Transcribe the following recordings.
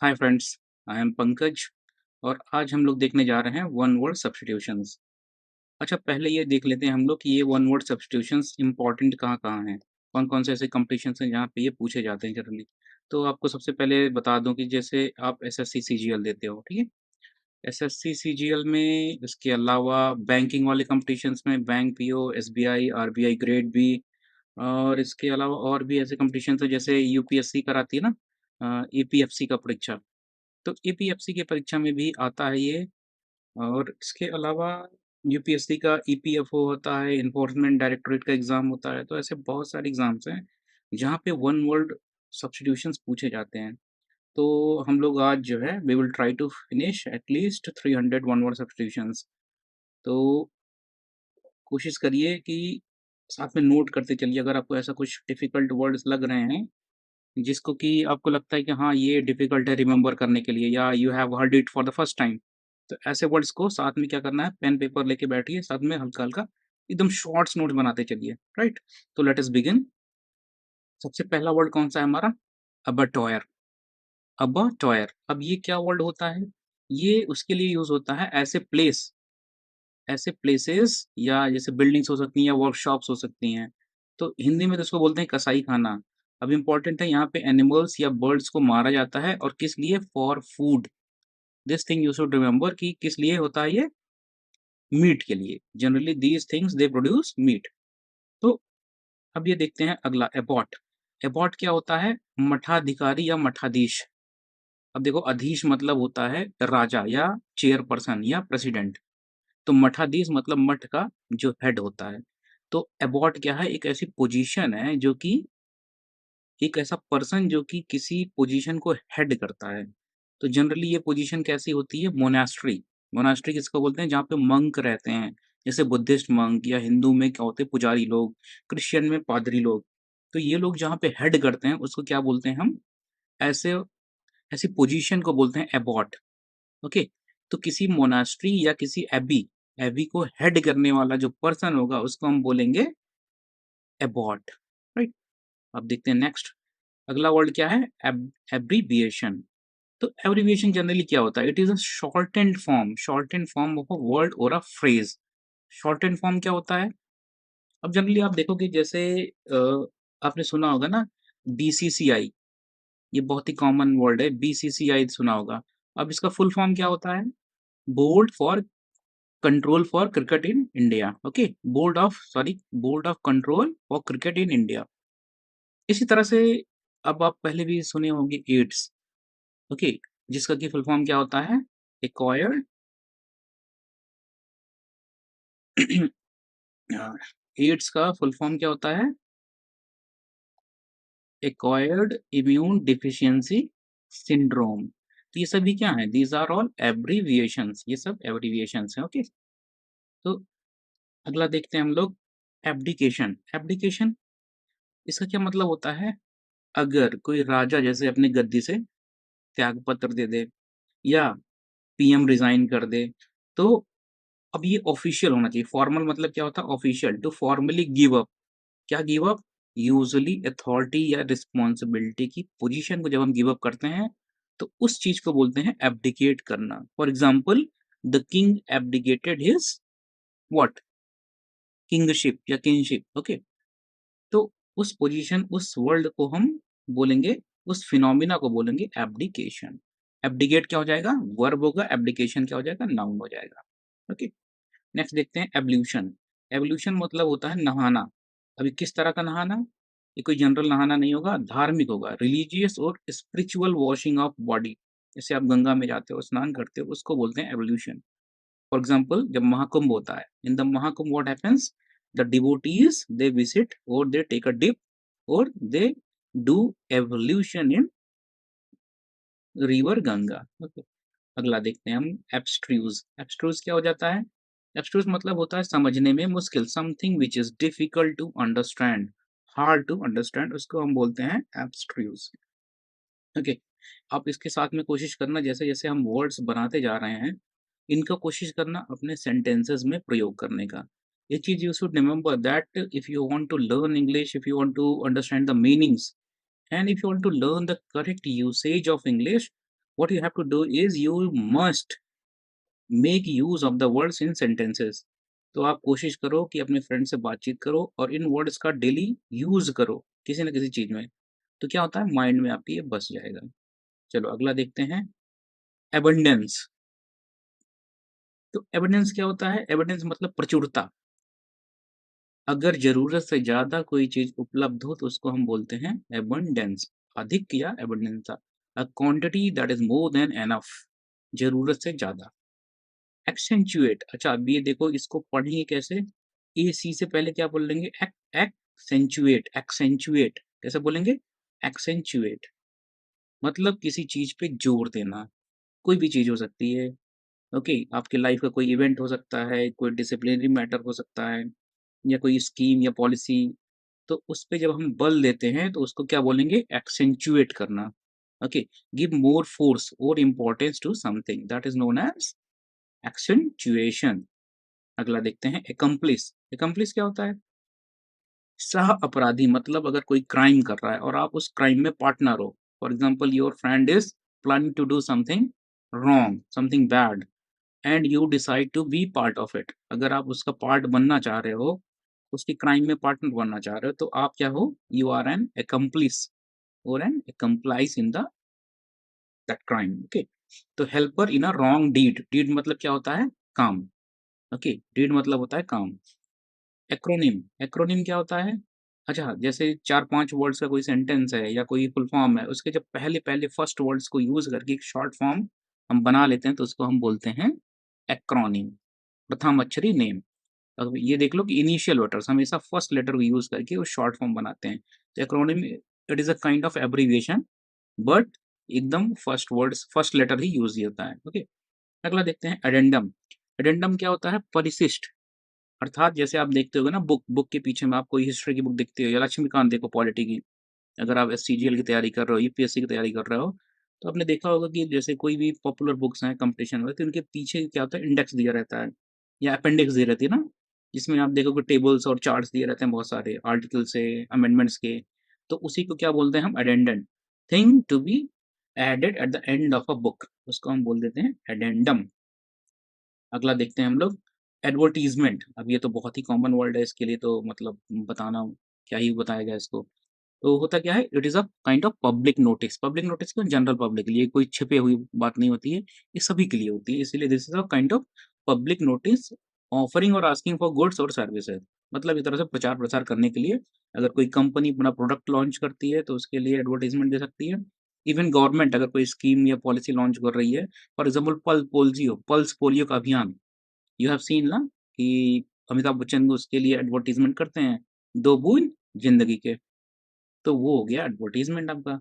Hi friends, I am Pankaj और आज हम लोग देखने जा रहे हैं वन वर्ड सब्स्टिट्यूशंस। अच्छा, पहले ये देख लेते हैं हम लोग कि ये वन वर्ड सब्स्टिट्यूशंस इंपॉर्टेंट कहाँ-कहाँ हैं। कौन-कौन से ऐसे कॉम्पिटिशन्स हैं जहाँ पे ये पूछे जाते हैं जनरली। तो आपको सबसे पहले बता दूँ कि जैसे आप एसएससी सीजीएल देते हो, ठीक है? एसएससी सीजीएल में इसके अलावा बैंकिंग वाले कॉम्पिटिशन्स में bank PO, SBI, RBI grade B और इसके अलावा और भी ऐसे कॉम्पिटिशन्स हैं जैसे यूपीएससी कराती है ना एपीएफसी का परीक्षा। तो एपीएफसी की परीक्षा में भी आता है ये और इसके अलावा यूपीएससी का ईपीएफओ होता है, एनफोर्समेंट डायरेक्टरेट का एग्ज़ाम होता है, तो ऐसे बहुत सारे एग्ज़ाम्स हैं, जहाँ पे वन वर्ड सब्स्टिट्यूशंस पूछे जाते हैं। तो हम लोग आज जो है we will try to finish at least 300 one word substitutions. तो कोशिश करिए कि साथ में नोट करते चलिए अगर आपको ऐसा कुछ डिफ़िकल्ट वर्ड्स लग रहे हैं, जिसको कि आपको लगता है कि हाँ, ये डिफ़िकल्ट है रिमेंबर करने के लिए या you have heard it for the first time. तो ऐसे वर्ड्स को साथ में क्या करना है, पेन पेपर लेके बैठिए, साथ में हल्का-हल्का एकदम शॉर्ट्स नोट्स बनाते चलिए, राइट? तो लेट अस बिगिन। सबसे पहला वर्ड कौन-सा है हमारा? अबअटॉयर। अबअटॉयर। अब ये क्या वर्ड होता है? ये उसके लिए यूज़ होता है ऐसे प्लेसेस या जैसे बिल्डिंग्स हो सकती हैं या वर्कशॉप्स हो सकती हैं। तो हिंदी में तो इसको बोलते हैं कसाई खाना। अब इम्पोर्टेंट है यहाँ पे एनिमल्स या बर्ड्स को मारा जाता है और किस लिए? For food. This thing you should remember कि किस लिए होता है ये? मीट के लिए। Generally these things they produce meat. तो अब ये देखते हैं अगला एबॉट। एबॉट क्या होता है? मठाधिकारी या मठाधीश। अब देखो अधीश मतलब होता है राजा या चेयरपर्सन या प्रेसिडेंट। तो मठाधीश मतलब मठ का जो हेड होता है। तो एबॉट क्या है? एक ऐसी पोजीशन है जो कि एक ऐसा पर्सन जो कि किसी पोजीशन को हेड करता है। तो जनरली ये पोजीशन कैसी होती है? मोनास्ट्री। मोनास्ट्री किसको बोलते हैं? जहाँ पे मंक रहते हैं। जैसे बुद्धिस्ट मंक या हिंदू में क्या होते हैं? पुजारी लोग, क्रिश्चियन में पादरी लोग। तो ये लोग जहाँ पे हेड करते हैं उसको क्या बोलते हैं हम? ऐसे ऐसी पोजीशन को बोलते हैं एबॉट। ओके? तो किसी मोनास्ट्री या किसी एबी एबी को हेड करने वाला जो पर्सन होगा उसको हम बोलेंगे एबॉट, राइट? अब देखते हैं नेक्स्ट। अगला वर्ड क्या है? एब्रिविएशन। तो एब्रिविएशन जनरली क्या होता है? It is a shortened form of a word और अ फ्रेज। शॉर्टेंड फॉर्म क्या होता है? अब जनरली आप देखोगे जैसे आपने सुना होगा ना बीसीसीआई। ये बहुत ही कॉमन वर्ड है, बीसीसीआई सुना होगा। अब इसका फुल फॉर्म क्या होता है? Board for control for cricket in India. Okay, board of control for cricket in India. इसी तरह से अब आप पहले भी सुने होंगे एड्स। ओके, जिसका कि फुल फॉर्म क्या होता है? एक्वायर्ड एड्स का फुल फॉर्म क्या होता है? Acquired immune deficiency syndrome. तो ये सभी क्या है? These are all abbreviations. ये सब एब्रीविएशंस हैं। ओके, तो अगला देखते हैं हम लोग एब्डिकेशन। एब्डिकेशन इसका क्या मतलब होता है? अगर कोई राजा जैसे अपनी गद्दी से त्यागपत्र दे दे या पीएम रिजाइन कर दे, तो अब ये ऑफिशियल होना चाहिए। फॉर्मल मतलब क्या होता है? Official. To formally give up. क्या गिव अप? यूजुअली अथॉरिटी या रिस्पॉन्सिबिलिटी की पोजीशन को जब हम गिव अप करते हैं, तो उस चीज को बोलते हैं एब्डिकेट करना। For example, the king abdicated his what? Kingship या किंगशिप। ओके, तो उस पोजीशन उस वर्ड को हम बोलेंगे, उस फिनोमिना को बोलेंगे एब्डिकेशन। एब्डिकेट क्या हो जाएगा? वर्ब होगा। एब्डिकेशन क्या हो जाएगा? नाउन हो जाएगा। ओके, नेक्स्ट देखते हैं एवोल्यूशन। एवोल्यूशन मतलब होता है नहाना। अभी किस तरह का नहाना? ये कोई जनरल नहाना नहीं होगा, धार्मिक होगा। रिलीजियस और स्पिरिचुअल वॉशिंग ऑफ बॉडी। जैसे आप गंगा में जाते हो, स्नान करते हो, उसको बोलते हैं एवोल्यूशन। फॉर एग्जाम्पल, जब महाकुंभ होता है, in the Mahakumbh what happens? The devotees they visit और दे टेक अ डिप और they do evolution in river Ganga. Okay, अगला देखते हैं हम एब्स्ट्रूज। एब्स्ट्रूज क्या हो जाता है? एब्स्ट्रूज मतलब होता है समझने में मुश्किल। Something which is difficult to understand, hard to understand, उसको हम बोलते हैं एब्स्ट्रूज। ओके, आप इसके साथ में कोशिश करना जैसे जैसे हम वर्ड्स बनाते जा रहे हैं, इनका कोशिश करना अपने सेंटेंसेस में प्रयोग करने का। एक चीज you should remember that if you want to learn English, if you want to understand the meanings, and if you want to learn the correct usage of English, what you have to do is you must make use of the words in sentences. तो आप कोशिश करो कि अपने friend से बातचीत करो और इन वर्ड्स का डेली यूज करो किसी न किसी चीज में। तो क्या होता है, माइंड में आपके ये बस जाएगा। चलो अगला देखते हैं, एबंडेंस। तो एबंडेंस क्या होता है? एबंडेंस मतलब प्रचुरता। अगर जरूरत से ज्यादा कोई चीज उपलब्ध हो तो उसको हम बोलते हैं एबंडेंस। अधिक या abundance, a quantity that is more than enough, जरूरत से ज्यादा। एक्सेंचुएट, अच्छा अब ये देखो इसको पढ़ेंगे कैसे। ए सी से पहले क्या बोल लेंगे? एक्सेंचुएट। एक्सेंचुएट कैसे बोलेंगे? एक्सेंचुएट मतलब किसी चीज पे जोर देना। कोई भी चीज हो सकती है। ओके, आपके लाइफ का कोई इवेंट हो सकता है, कोई डिसिप्लिनरी मैटर हो सकता है, या कोई स्कीम या पॉलिसी। तो उस पे जब हम बल देते हैं तो उसको क्या बोलेंगे? एक्सेंचुएट करना। ओके, गिव मोर फोर्स और importance to something, that is known as accentuation. अगला देखते हैं, एकम्प्लिस। एकम्प्लिस क्या होता है? सह अपराधी, मतलब अगर कोई क्राइम कर रहा है और आप उस क्राइम में पार्टनर हो। For example, your friend is planning to do something wrong, something bad, and you decide to be part of it. अगर आप उसका पार्ट बनना चाह रहे हो, उसकी क्राइम में पार्टनर बनना चाह रहे हो, तो आप क्या हो? यू आर एन accomplice और an accomplice in the that crime. Okay, तो helper in a wrong deed. Deed मतलब क्या होता है? काम। ओके, डीड मतलब होता है काम। एक्रोनिम, एक्रोनिम क्या होता है? अच्छा, जैसे चार पांच वर्ड्स का कोई सेंटेंस है या कोई फुल फॉर्म है, उसके जब पहले पहले फर्स्ट वर्ड्स को यूज करके एक शॉर्ट फॉर्म हम बना लेते हैं तो उसको हम बोलते हैं एक्रोनिम। प्रथम अक्षरी नेम। अब ये देख लो कि इनिशियल लेटर्स हमेशा फर्स्ट लेटर को यूज करके वो शॉर्ट फॉर्म बनाते हैं। तो acronym, it is a kind of abbreviation, but एकदम फर्स्ट वर्ड्स फर्स्ट लेटर ही यूज होता है। ओके, अगला देखते हैं, एडेंडम। एडेंडम क्या होता है? परिशिष्ट। अर्थात जैसे आप देखते होगे ना, बुक बुक के पीछे में आप कोई हिस्ट्री की बुक देखते हो या लक्ष्मीकांत देखो पॉलिटी की। अगर आप एससीजीएल की तैयारी कर रहे हो, यूपीएससी की तैयारी कर रहे हो, तो आपने देखा होगा कि जैसे कोई भी पॉपुलर बुक्स हैं कंपटीशन में, तो उनके पीछे क्या होता है? इंडेक्स दिया रहता है या अपेंडिक्स दी रहती है ना, जिसमें आप देखोगे टेबल्स और चार्ट्स दिए रहते हैं बहुत सारे आर्टिकल से, अमेंडमेंट्स के। तो उसी को क्या बोलते हैं हम? Addendum. Thing to be added at the end of a book, उसको हम बोल देते हैं एडेंडम। अगला देखते हैं हम लोग, एडवर्टीजमेंट। अब ये तो बहुत ही कॉमन वर्ड है, इसके लिए तो मतलब बताना क्या ही बताया जाए इसको। तो होता क्या है? It is a kind of public notice. Public notice क्यों? जनरल पब्लिक के लिए, कोई छिपे हुई बात नहीं होती है, ये सभी के लिए होती है, इसीलिए this is a kind of public notice offering और आस्किंग फॉर गुड्स और सर्विसेज। मतलब इस तरह से प्रचार प्रसार करने के लिए, अगर कोई कंपनी अपना प्रोडक्ट लॉन्च करती है तो उसके लिए एडवर्टीजमेंट दे सकती है। इवन गवर्नमेंट अगर कोई स्कीम या पॉलिसी लॉन्च कर रही है, फॉर एग्जाम्पल पल्स पोलियो का अभियान, यू हैव सीन ना कि अमिताभ बच्चन उसके लिए एडवर्टीजमेंट करते हैं, दो बूंद जिंदगी के। तो वो हो गया एडवर्टीजमेंट आपका।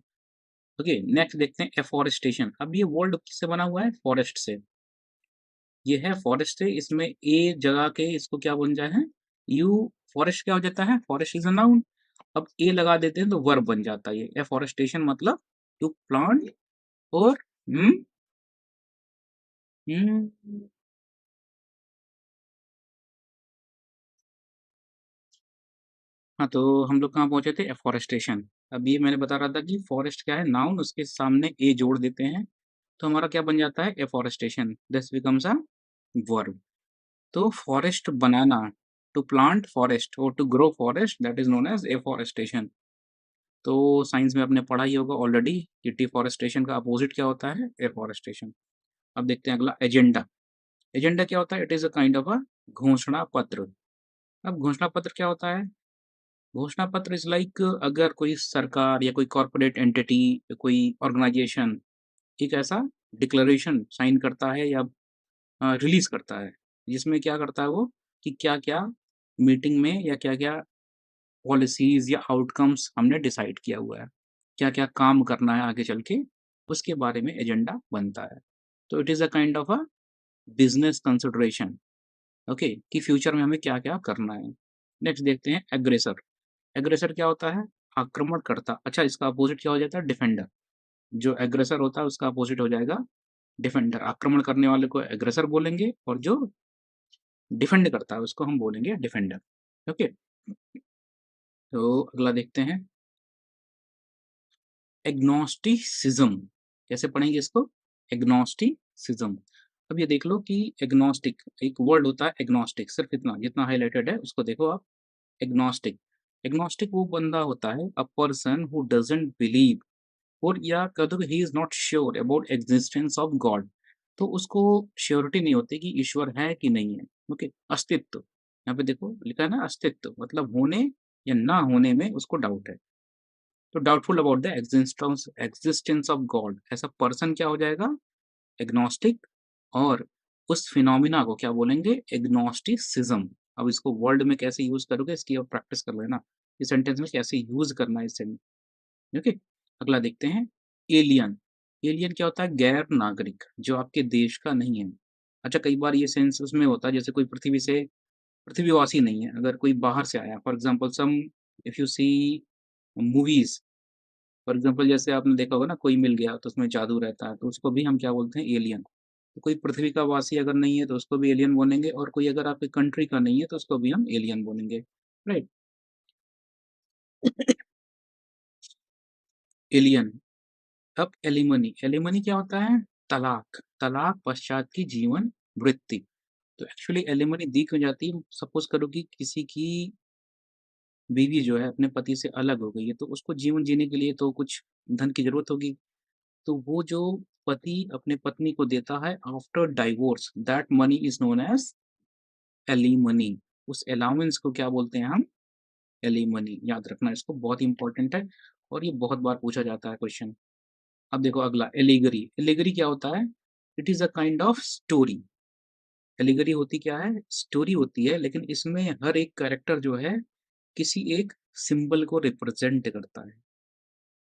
ओके, नेक्स्ट देखते हैं, एफॉरेस्टेशन। अब ये वर्ड किससे बना हुआ है? फॉरेस्ट से। ये है फॉरेस्ट से, इसमें ए जगह के इसको क्या बन जाए है? यू। फॉरेस्ट क्या हो जाता है? Forest is a noun. अब ए लगा देते हैं तो वर्ब बन जाता है। ये एफॉरेस्टेशन मतलब टू प्लांट और हम्म, हाँ, तो हम लोग कहाँ पहुंचे थे? एफॉरेस्टेशन। अब ये मैंने बता रहा था कि फॉरेस्ट क्या है? नाउन, उसके सामने ए जोड़ देते हैं तो हमारा क्या बन जाता है? Afforestation. This becomes a verb. तो फॉरेस्ट बनाना, टू प्लांट फॉरेस्ट और to grow forest, that is known as afforestation. तो साइंस में आपने पढ़ा ही होगा ऑलरेडी कि डिफॉरेस्टेशन का अपोजिट क्या होता है? एफॉरेस्टेशन। अब देखते हैं अगला, एजेंडा। एजेंडा क्या होता है? It is a kind of a घोषणा पत्र। अब घोषणा पत्र क्या होता है? घोषणा पत्र इज लाइक, अगर कोई सरकार या कोई कॉर्पोरेट एंटिटी, कोई ऑर्गेनाइजेशन एक ऐसा डिक्लेरेशन साइन करता है या रिलीज करता है, जिसमें क्या करता है वो, कि क्या क्या मीटिंग में या क्या क्या पॉलिसीज या आउटकम्स हमने डिसाइड किया हुआ है, क्या क्या काम करना है आगे चल के, उसके बारे में एजेंडा बनता है। तो it is a kind of a business consideration. Okay, कि फ्यूचर में हमें क्या क्या करना है। नेक्स्ट देखते हैं, एग्रेसर। एग्रेसर क्या होता है? आक्रमणकर्ता। अच्छा, इसका अपोजिट क्या हो जाता है? डिफेंडर। जो एग्रेसर होता है उसका अपोजिट हो जाएगा डिफेंडर। आक्रमण करने वाले को एग्रेसर बोलेंगे और जो डिफेंड करता है उसको हम बोलेंगे डिफेंडर। ओके, तो अगला देखते हैं, एग्नोस्टिसिज्म। कैसे पढ़ेंगे इसको? एग्नोस्टिसिज्म। अब ये देख लो कि एग्नोस्टिक एक वर्ड होता है, एग्नोस्टिक सिर्फ इतना जितना हाइलाइटेड है उसको देखो आप। एग्नोस्टिक, एग्नोस्टिक वो बंदा होता है, a person who doesn't believe, और या कह दो कि ही is not sure about existence of God. तो उसको श्योरिटी नहीं होती कि ईश्वर है कि नहीं है। ओके, अस्तित्व, यहाँ पे देखो लिखा है ना अस्तित्व, मतलब होने या ना होने में उसको डाउट है। तो doubtful about the existence existence of God, ऐसा पर्सन क्या हो जाएगा, एग्नोस्टिक। और उस फिनोमिना को क्या बोलेंगे, एग्नोस्टिसिज्म। अब इसको वर्ड में कैसे यूज करोगे इसकी अब प्रैक्टिस कर लेना, इस सेंटेंस में कैसे यूज करना है इस सेंटेंस। ओके, अगला देखते हैं, एलियन। एलियन क्या होता है, गैर नागरिक, जो आपके देश का नहीं है। अच्छा, कई बार ये सेंस उसमें होता है जैसे कोई पृथ्वी से पृथ्वीवासी नहीं है, अगर कोई बाहर से आया, for example some, if you see movies, for example जैसे आपने देखा होगा ना, कोई मिल गया तो उसमें जादू रहता है, तो उसको भी हम क्या बोलते हैं, एलियन। तो कोई पृथ्वी का वासी अगर नहीं है तो उसको भी एलियन बोलेंगे, और कोई अगर आपके कंट्री का नहीं है तो उसको भी हम एलियन बोलेंगे, राइट। एलियन। अब एलिमनी, एलिमनी क्या होता है, तलाक, तलाक पश्चात की जीवन वृत्ति। तो एक्चुअली एलिमनी दी क्यों जाती है, सपोज करो कि किसी की बीवी जो है अपने पति से अलग हो गई है, तो उसको जीवन जीने के लिए तो कुछ धन की जरूरत होगी। तो वो जो पति अपने पत्नी को देता है after divorce, that money is known as alimony. उस अलाउंस को क्या बोलते हैं हम, एलिमनी। याद रखना इसको, बहुत इंपॉर्टेंट है और ये बहुत बार पूछा जाता है क्वेश्चन। अब देखो अगला, एलिगरी। एलिगरी क्या होता है, it is a kind of story. Allegory होती क्या है, स्टोरी होती है, लेकिन इसमें हर एक कैरेक्टर जो है किसी एक सिंबल को रिप्रेजेंट करता है।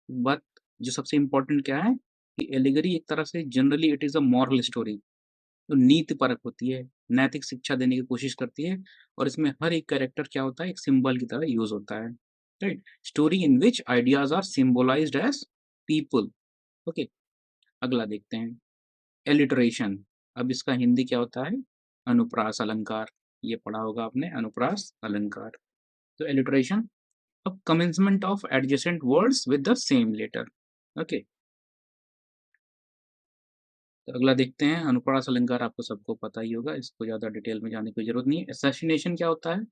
बट जो सबसे इम्पोर्टेंट क्या है कि एलिगरी एक तरह से generally it is a moral story, तो नीति परक होती है, नैतिक शिक्षा देने की कोशिश करती है, और इसमें हर एक कैरेक्टर क्या होता है, एक सिंबल की तरह यूज होता है, right. Story in which ideas are symbolised as people. Okay, अगला देखते हैं, एलिटरेशन। अब इसका हिंदी क्या होता है, अनुप्रास अलंकार। ये पढ़ा होगा आपने, अनुप्रास अलंकार। तो एलिटरेशन, अब commencement of adjacent words with the same letter. Okay, तो अगला देखते हैं, अनुप्रास अलंकार आपको सबको पता ही होगा, इसको ज्यादा डिटेल में जाने की जरूरत नहीं है। असैसिनेशन क्या होता है,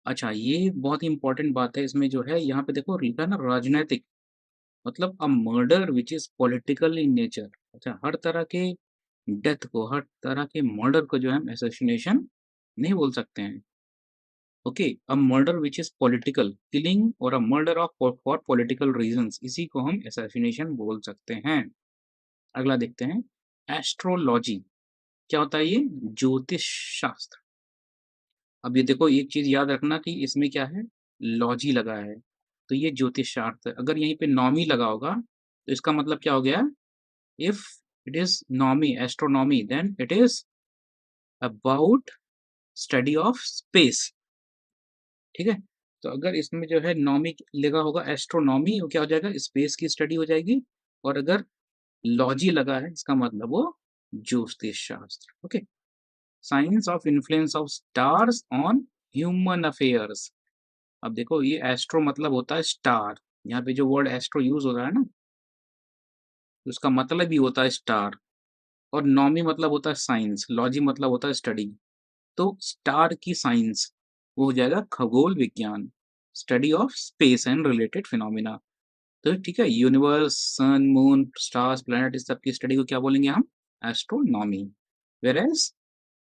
अच्छा ये बहुत ही इंपॉर्टेंट बात है, इसमें जो है यहाँ पे देखो लिखा है ना, राजनैतिक, मतलब अ murder which is political in nature. अच्छा, हर तरह के डेथ को, हर तरह के मर्डर को जो है हम असैसिनेशन नहीं बोल सकते हैं। Okay, a murder which is political killing, और a murder of for political reasons, इसी को हम असैसिनेशन बोल सकते हैं। अगला देखते हैं, एस्ट्रोलॉजी। क्या होता है ये, ज्योतिष शास्त्र। अब ये देखो एक चीज याद रखना कि इसमें क्या है, लॉजी लगा है, तो ये ज्योतिष शास्त्र। अगर यहीं पे नॉमी लगा होगा तो इसका मतलब क्या हो गया, if it is nomy, astronomy, then it is about study of space, ठीक है। तो अगर इसमें जो है नॉमी लगा होगा, एस्ट्रोनॉमी, वो क्या हो जाएगा, स्पेस की स्टडी हो जाएगी। और अगर लॉजी लगा है इसका मतलब वो ज्योतिष शास्त्र। Okay, science of influence of stars on human affairs. अब देखो ये एस्ट्रो मतलब होता है स्टार, यहाँ पे जो वर्ड एस्ट्रो यूज हो रहा है ना, तो उसका मतलब भी होता है स्टार। और नॉमी मतलब होता है साइंस, लॉजी मतलब होता है स्टडी। तो स्टार की साइंस वो हो जाएगा खगोल विज्ञान, study of space and related phenomena. तो ठीक है, यूनिवर्स, सन, मून, स्टार्स, प्लैनेट, इस सब की स्टडी को क्या बोलेंगे हम, एस्ट्रोनॉमी। वेरएज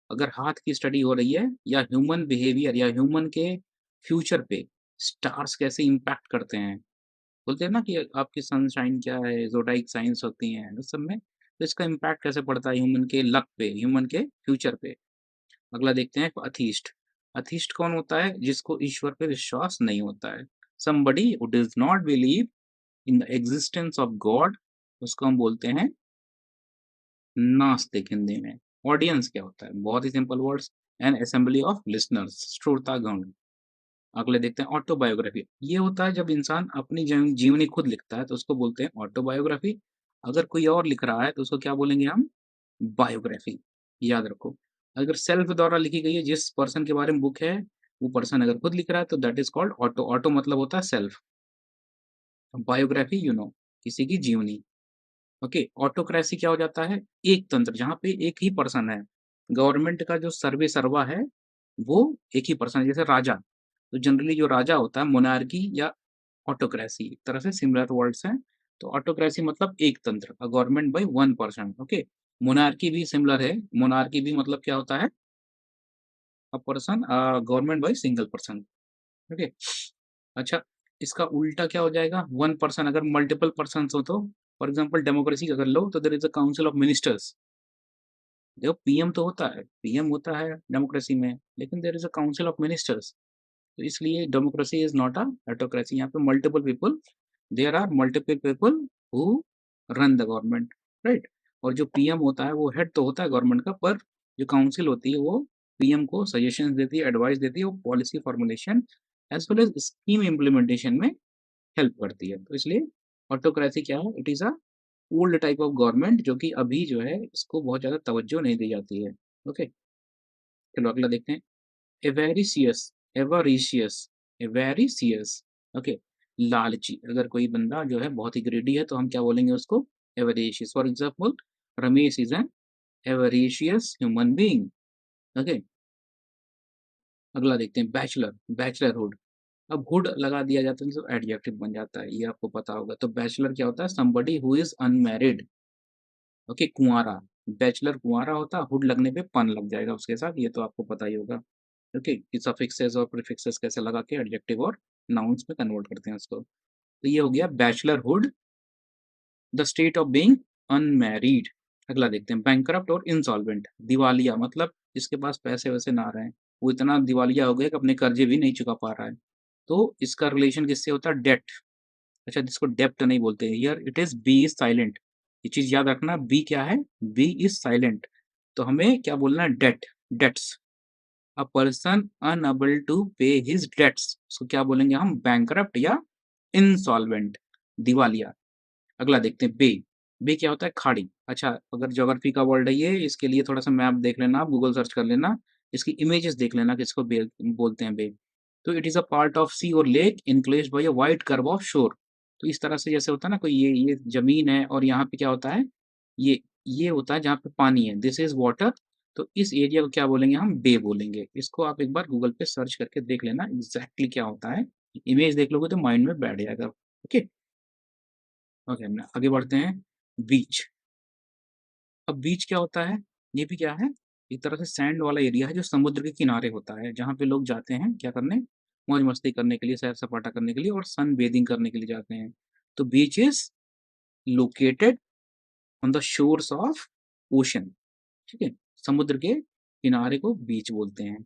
अगर हाथ की स्टडी हो रही है, या ह्यूमन बिहेवियर, या ह्यूमन के फ्यूचर पे स्टार्स कैसे इम्पैक्ट करते हैं, बोलते हैं ना कि आपकी सनशाइन क्या है, ज़ोडिएक साइंस होती हैं उस सब में, तो इसका इम्पैक्ट कैसे पड़ता है ह्यूमन के लक पे, ह्यूमन के फ्यूचर पे। अगला देखते हैं, अथीस्ट। अथीस्ट कौन होता है, जिसको ईश्वर पे विश्वास नहीं होता है, somebody who does not believe in the existence of God, उसको हम बोलते हैं नास्तिक हिंदी में। ऑडियंस क्या होता है, बहुत ही simple words, an assembly of listeners, श्रोतागण। अगले देखते हैं, ऑटोबायोग्राफी। ये होता है जब इंसान अपनी जीवनी खुद लिखता है तो उसको बोलते हैं ऑटोबायोग्राफी। अगर कोई और लिख रहा है तो उसको क्या बोलेंगे हम, बायोग्राफी। याद रखो, अगर सेल्फ द्वारा लिखी गई है, जिस पर्सन के बारे में बुक है, वो पर्सन अगर खुद लिख रहा है तो that is called auto. Auto मतलब होता है सेल्फ, बायोग्राफी किसी की जीवनी। ओके, ऑटोक्रेसी क्या हो जाता है? एक तंत्र जहाँ पे एक ही पर्सन है। गवर्नमेंट का जो सर्वे सर्वा है, वो एक ही पर्सन है, जैसे राजा। तो जनरली जो राजा होता है मोनार्की या ऑटोक्रेसी एक तरह से सिमिलर वर्ड्स हैं। तो ऑटोक्रेसी मतलब एक तंत्र, a government by one person, okay. Monarchy भी सिमिलर है, मोनार्की भी मतलब क्या होता है? A person government by single person, okay. अच्छा, इसका उल्टा क्या हो जाएगा? वन पर्सन अगर मल्टीपल पर्सन्स हो तो? फॉर एग्जांपल डेमोक्रेसी अगर लो तो there is a council of ministers. देखो पीएम तो होता है, पीएम होता है डेमोक्रेसी में, लेकिन there is a council of ministers. तो इसलिए democracy is not a autocracy. यहाँ पे multiple people, there are multiple people who run the government, right? और जो पीएम होता है वो हेड तो होता है गवर्नमेंट का, पर जो काउंसिल होती है वो पीएम को सजेशंस देती है, एडवाइस देती है, वो policy formulation as well as scheme implementation में हेल्प करती है। तो इसलिए ऑटोक्रेसी क्या है? It is a old type of government जो कि अभी जो है इसको बहुत ज़्यादा तवज्जो नहीं दी जाती है। ओके, चलो अगला देखते हैं। एवेरिशियस, एवारिशियस, एवेरिशियस, ओके, लालची। अगर कोई बंदा जो है बहुत ही ग्रीडी है तो हम क्या बोलेंगे उसको? Avaricious. For example, Ramesh is an avaricious human being, okay. अगला देखते हैं, बैचलर, बैचलरहुड। अब हुड लगा दिया जाता है तो एडजेक्टिव बन जाता है, ये आपको पता होगा। तो बैचलर क्या होता है? Somebody who is unmarried, okay, कुंवारा। बैचलर कुंवारा होता, हुड लगने पे पन लग जाएगा उसके साथ, ये तो आपको पता ही होगा। ओके, कि सफिक्सेस और प्रीफिक्सेस कैसे लगा के एडजेक्टिव और नाउन्स में कन्वर्ट करते हैं उसको। तो ये हो गया bachelorhood, the state of being unmarried. अगला देखते हैं, बैंकरप्ट और इंसॉल्वेंट। दिवालिया मतलब जिसके पास पैसे वैसे ना रहे, वो इतना दिवालिया हो गया कि अपने कर्जे भी नहीं चुका पा रहा है। तो इसका रिलेशन किससे होता है? डेट। अच्छा, जिसको डेप्ट नहीं बोलते हैं, here it is B is silent. ये चीज याद रखना, बी क्या है? B is silent. तो हमें क्या बोलना है? Debt, debts. A person unable to pay his debts, उसको क्या बोलेंगे हम? बैंकरप्ट या इंसॉल्वेंट, दिवालिया। अगला देखते हैं, बे। बे क्या होता है? खाड़ी। अच्छा, अगर ज्योग्राफी का वर्ड है ये, इसके लिए थोड़ा सा मैप देख लेना, आप गूगल सर्च कर लेना, इसकी इमेजेस देख लेना कि इसको बे बोलते हैं बे। तो it is a part of sea और lake enclosed by a wide curve of shore. तो इस तरह से जैसे होता है ना, कोई ये जमीन है और यहाँ पे क्या होता है? ये ये होता है जहाँ पे पानी है, दिस इज वाटर। तो इस एरिया को क्या बोलेंगे? हम बे बोलेंगे। इसको आप एक बार गूगल पे सर्च करके देख लेना एग्जैक्टली क्या होता है। इमेज देख लोगे तो माइंड में बैठ जाएगा, ओके। ओके, आगे बढ़ते हैं। बीच। अब बीच क्या होता है? ये भी क्या है? एक तरह से सैंड वाला एरिया है जो समुद्र के किनारे होता है, जहाँ पे लोग जाते हैं क्या करने? मौज मस्ती करने के लिए, सैर सपाटा करने के लिए और सन बेदिंग करने के लिए जाते हैं। तो beach is located on the shores of ocean, ठीक है? समुद्र के किनारे को बीच बोलते हैं।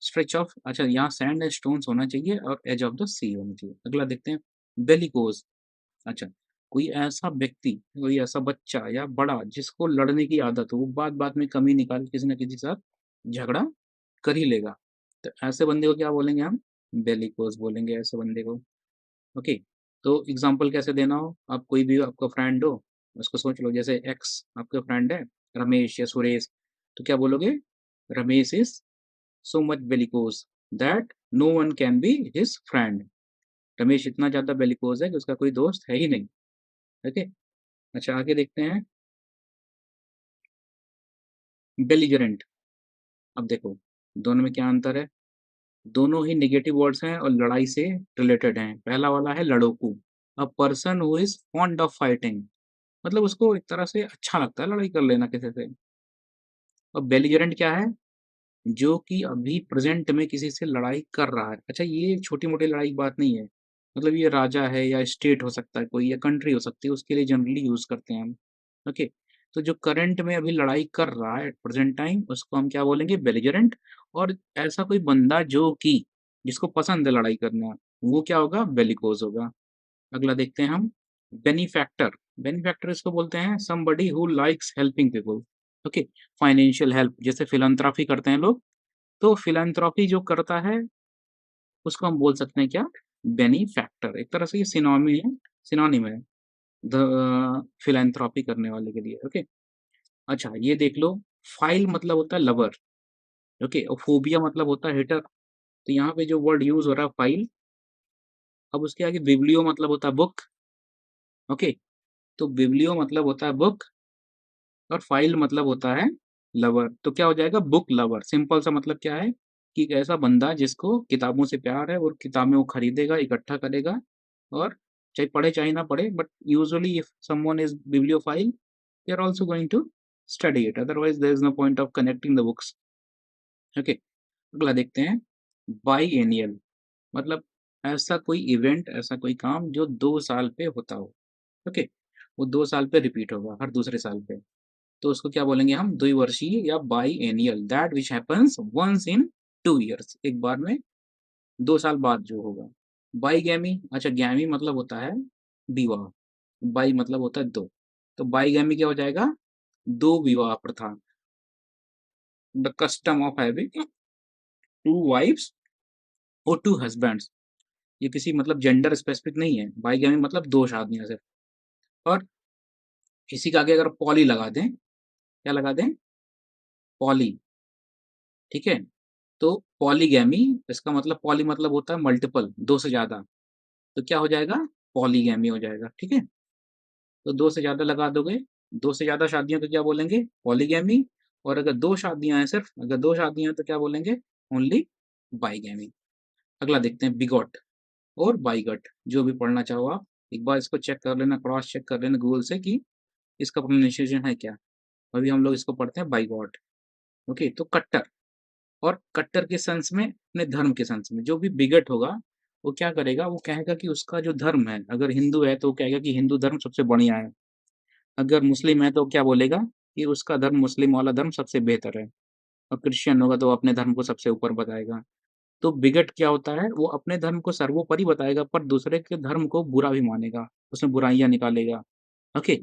स्ट्रेच ऑफ, अच्छा यहाँ सैंड एंड स्टोन्स होना चाहिए और एज ऑफ द सी होना चाहिए। अगला देखते हैं, बेलिकोज। अच्छा, कोई ऐसा व्यक्ति, कोई ऐसा बच्चा या बड़ा जिसको लड़ने की आदत हो, वो बात-बात में कमी निकाल के किसी न किसी के साथ झगड़ा कर ही लेगा। तो ऐसे बंदे को क्या बोलेंगे हम? बेलिकोज़ बोलेंगे ऐसे बंदे को, ओके। तो एग्ज़ाम्पल कैसे देना हो, आप कोई भी आपका फ्रेंड हो, उसको सोच लो जैसे एक्स आपका फ्रेंड है, रमेश या सुरेश, तो क्या बोलोगे? Ramesh is so much bellicose that no one can be his friend. Ramesh इतना ज़्यादा बेलिकोज़ है कि उसका कोई दोस्त है ही नहीं, ओके। अच्छा, आगे देखते हैं, बेलिगरेंट। अब देखो, दोनों में क्या अंतर है? दोनों ही नेगेटिव वर्ड्स हैं और लड़ाई से रिलेटेड हैं। पहला वाला है लड़ोकू, a person who is fond of fighting, मतलब उसको एक तरह से अच्छा लगता है लड़ाई कर लेना किसी से। और बेलिगरेंट क्या है? जो कि अभी प्रेज़ेंट में किसी से लड़ाई कर रहा है। अच्छा, ये छोटी-मोटी लड़ाई की बात नहीं है। मतलब ये राजा है या स्टेट हो सकता है कोई या कंट्री हो सकती है, उसके लिए जनरली यूज़ करते हैं हम। ओके, तो जो करंट में अभी लड़ाई कर रहा है एट प्रेज़ेंट टाइम, उसको हम क्या बोलेंगे? बेलिगरेंट। और ऐसा कोई बंदा जो कि जिसको पसंद है लड़ाई करना, वो क्या होगा? बेलिकोज़ होगा। अगला देखते हैं हम, बेनिफैक्टर। बेनिफैक्टर इसको बोलते हैं somebody who likes helping people, okay. Financial help, जैसे फिलैंथ्रोपी करते हैं लोग, तो फिलैंथ्रोपी जो करता है उसको हम बोल सकते हैं क्या? बेनिफैक्टर। एक तरह से ये सिनोनिम है द फिलैंथ्रोपी करने वाले के लिए, ओके। अच्छा, ये देख लो, फाइल मतलब होता है लवर, ओके, और फोबिया मतलब होता है हेटर। तो यहाँ पे जो वर्ड यूज़ हो रहा है फाइल, अब उसके आगे बिब्लियो मतलब होता है बुक, ओके। तो बिब्लियो मतलब होता है बुक और फाइल मतलब होता है लवर। तो क्या हो जाएगा? Book lover. सिंपल सा मतलब क्या है कि एक ऐसा बंदा जिसको किताबों से प्यार है और किताबें वो खरीदेगा, इकट्ठा करेगा और चाहे पढ़े चाहे ना पढ़े, but usually if someone is bibliophile they are also going to study it, otherwise there is no point of connecting the books. Okay, अगला देखते हैं। बाईएनियल मतलब ऐसा कोई इवेंट, ऐसा कोई काम जो 2 साल पे होता हो। ओके, वो 2 साल पे रिपीट होगा, हर दूसरे साल पे। तो उसको क्या बोलेंगे हम? द्विवर्षीय या biennial, that which happens once in 2 years, एक बार में 2 साल बाद जो होगा। बाईगैमी, अच्छा गैमी मतलब होता है विवाह, बाई मतलब होता है 2, तो बाईगैमी क्या हो जाएगा? 2 विवाह प्रथा, the custom of having 2 wives और 2 हस्बैंड्स। ये किसी मतलब जेंडर स्पेसिफिक नहीं है, बाईगैमी मतलब 2 शादियां सिर्फ। और इसी का आगे अगर पॉली लगा दें, क्या लगा दें? पॉली, ठीक है? तो पॉलीगैमी, इसका मतलब पॉली मतलब होता है मल्टीपल, 2 से ज़्यादा, तो क्या हो जाएगा? पॉलीगैमी हो जाएगा, ठीक है? तो 2 से ज़्यादा लगा दोगे, 2 से ज़्यादा शादियों को क्या बोलेंगे? पॉलीगैमी। और अगर 2 शादियाँ हैं सिर्फ, अगर 2 शादियाँ हैं तो क्या बोलेंगे? ओनली बाईगैमी। अगला देखते हैं बिगॉट और बाइगॉट, जो भी पढ़ना चाहो आप, एक बार इसको चेक कर लेना, क्रॉस चेक कर लेना गूगल से कि इसका प्रोनाउंसिएशन है क्या? अभी हम लोग इसको पढ़ते हैं बाइगॉट। ओके, तो कट्टर, और कट्टर के सेंस में अपने धर्म के सेंस में, जो भी बिगट होगा वो क्या करेगा? वो कहेगा कि उसका जो धर्म है, अगर हिंदू है तो वो कहेगा कि हिंदू धर्म सबसे बढ़िया है, अगर मुस्लिम है तो क्या बोलेगा कि उसका धर्म, मुस्लिम वाला धर्म सबसे बेहतर है, और क्रिश्चियन होगा तो अपने धर्म को सबसे ऊपर बताएगा। तो बिगट क्या होता है? वो अपने धर्म को सर्वोपरि बताएगा पर दूसरे के धर्म को बुरा भी मानेगा, उसमें बुराइयां निकालेगा। ओके,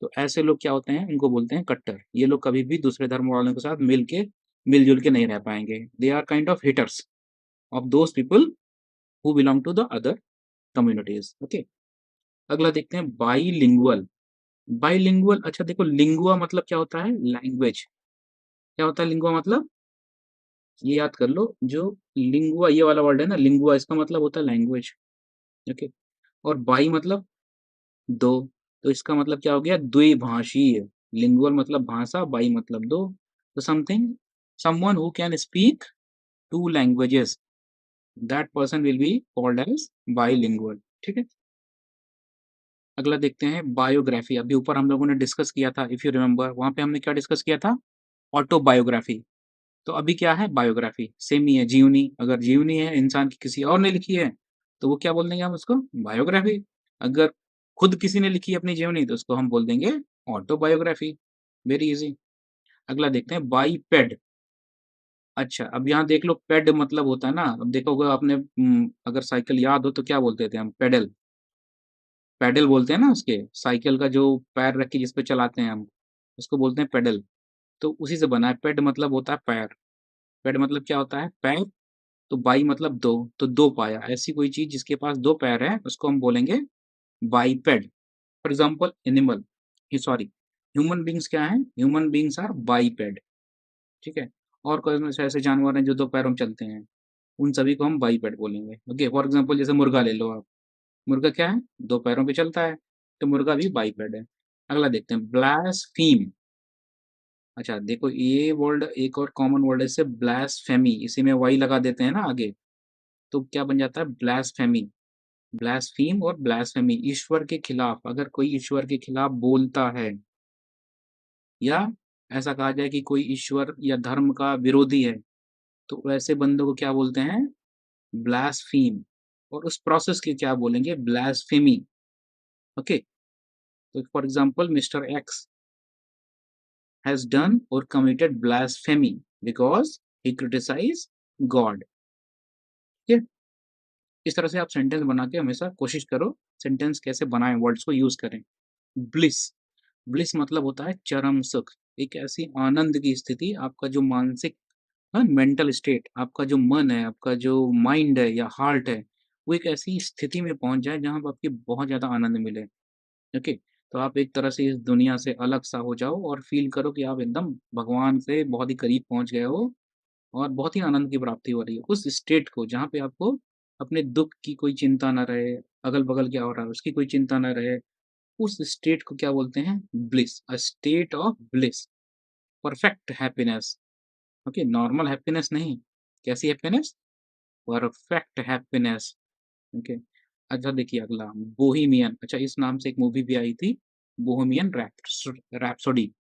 तो ऐसे लोग क्या होते हैं? इनको बोलते हैं कट्टर। ये लोग कभी भी दूसरे धर्म वालों के साथ मिलजुल के नहीं रह पाएंगे। They are kind of haters of those people who belong to the other communities. Okay, अगला देखते हैं बाईलिंगुअल। बाईलिंगुअल, अच्छा देखो, लिंगुआ मतलब क्या होता है? लैंग्वेज। क्या होता है लिंगुआ मतलब? ये याद कर लो, जो लिंगुआ ये वाला वर्ड है ना, लिंगुआ, इसका मतलब होता है लैंग्वेज। ओके, और बाई मतलब 2, तो इसका मतलब क्या हो गया? द्विभाषीय। लिंगुअल मतलब भाषा, बाई मतलब 2, तो something, someone who can speak 2 languages, that person will be called as bilingual. ठीक है, अगला देखते हैं बायोग्राफी। अभी ऊपर हम लोगों ने डिस्कस किया था, इफ यू रिमेंबर, वहां पे हमने क्या डिस्कस किया था? ऑटोबायोग्राफी। तो अभी क्या है? बायोग्राफी। सेम ही है, जीवनी। अगर जीवनी है इंसान की, किसी और ने लिखी है, तो वो क्या बोल देंगे हम उसको? बायोग्राफी। अगर खुद किसी ने लिखी है अपनी जीवनी, तो उसको हम बोल देंगे ऑटोबायोग्राफी। Very easy. अगला देखते हैं बाईपेड। अच्छा, अब यहाँ देख लो, पेड मतलब होता है ना, अब देखोगे आपने, अगर साइकिल याद हो तो क्या बोलते थे हम? पेडल। पैडल बोलते हैं ना उसके, साइकिल का जो पैर रख के जिस पे चलाते हैं हम, उसको बोलते हैं पेडल। तो उसी से बना है। पेड मतलब होता है पैर। पेड मतलब क्या होता है? पैर। तो बाई मतलब 2, तो 2 पाया। ऐसी कोई चीज जिसके पास 2 पैर है उसको हम बोलेंगे biped. For example animal, sorry, human beings क्या है? Human beings are biped. ठीक है, और कोई ऐसे ऐसे जानवर हैं जो 2 पैरों में चलते हैं, उन सभी को हम बाईपेड बोलेंगे। ओके, फॉर एग्जाम्पल जैसे मुर्गा ले लो आप, मुर्गा क्या है? 2 पैरों पे चलता है, तो मुर्गा भी बाईपेड है। अगला देखते हैं ब्लास्फीम। अच्छा देखो, ये वर्ड एक और कॉमन वर्ड है इससे, ब्लास्फेमी। इसी में वाई लगा देते हैं ना आगे, तो क्या बन जाता है? ब्लास्फेमी। ब्लास्फीम और ब्लास्फेमी, ईश्वर के खिलाफ, अगर कोई ईश्वर के खिलाफ बोलता है, या ऐसा कहा जाए कि कोई ईश्वर या धर्म का विरोधी है, तो वैसे बंदों को क्या बोलते हैं? ब्लास्फीम। और उस प्रोसेस की क्या बोलेंगे? ब्लास्फेमी। ओके, तो for example mister x has done or committed blasphemy because he criticized God। ठीक है, इस तरह से आप सेंटेंस बना के हमेशा कोशिश करो सेंटेंस कैसे बनाएं, वर्ड्स को यूज करें। ब्लिस। ब्लिस मतलब होता है चरम सुख, एक ऐसी आनंद की स्थिति, आपका जो मानसिक, मेंटल स्टेट, आपका जो मन है, आपका जो माइंड है या हार्ट है, वो एक ऐसी स्थिति में पहुंच जाए जहां पर आपकी बहुत ज्यादा आनंद मिले। ओके, तो आप एक तरह से इस दुनिया से अलग सा हो जाओ और फील करो कि आप एकदम भगवान से बहुत ही करीब पहुंच गए हो, और बहुत ही आनंद की प्राप्ति हो रही है। उस स्टेट को जहाँ पे आपको अपने दुख की कोई चिंता ना रहे, अगल बगल क्या हो रहा है उसकी कोई चिंता ना रहे, उस स्टेट को क्या बोलते हैं? Bliss, a state of bliss, perfect happiness. Okay, normal happiness नहीं, कैसी हैप्पीनेस? Perfect happiness. ओके। अच्छा देखिए अगला, बोहेमियन। अच्छा, इस नाम से एक मूवी भी आई थी, बोहेमियन रैप्सोडी।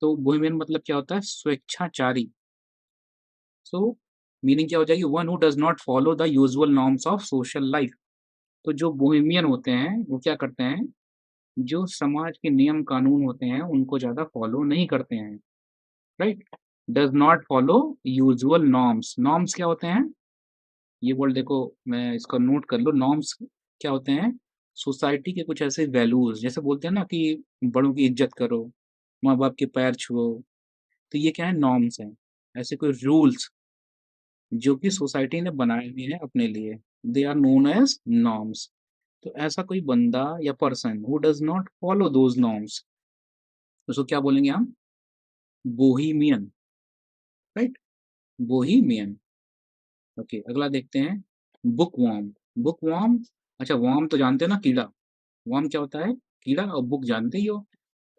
तो बोहेमियन मतलब क्या होता है? स्वेच्छाचारी। सो मीनिंग क्या हो जाएगी? One who does not follow the usual norms of social life. तो जो बोहेमियन होते हैं वो क्या करते हैं? जो समाज के नियम कानून होते हैं उनको ज्यादा फॉलो नहीं करते हैं, right? Does not follow usual norms. Norms क्या होते हैं? ये वर्ड देखो, मैं इसको नोट कर लो। नॉर्म्स क्या होते हैं? सोसाइटी के कुछ ऐसे वैल्यूज, जैसे बोलते हैं ना कि बड़ों की इज्जत करो, माँ बाप के पैर छुओ। तो ये क्या है? नॉर्म्स हैं। ऐसे कोई रूल्स जो कि सोसाइटी ने बनाए हुए हैं अपने लिए, they are known as norms. तो ऐसा कोई बंदा या person who does not follow those norms, उसको क्या बोलेंगे हम? बोहीमियन, राइट? बोहीमियन। ओके, अगला देखते हैं, बुक वॉर्म। बुक वॉर्म, अच्छा वॉर्म तो जानते हो ना, कीड़ा। वॉर्म क्या होता है? कीड़ा। और बुक जानते ही हो,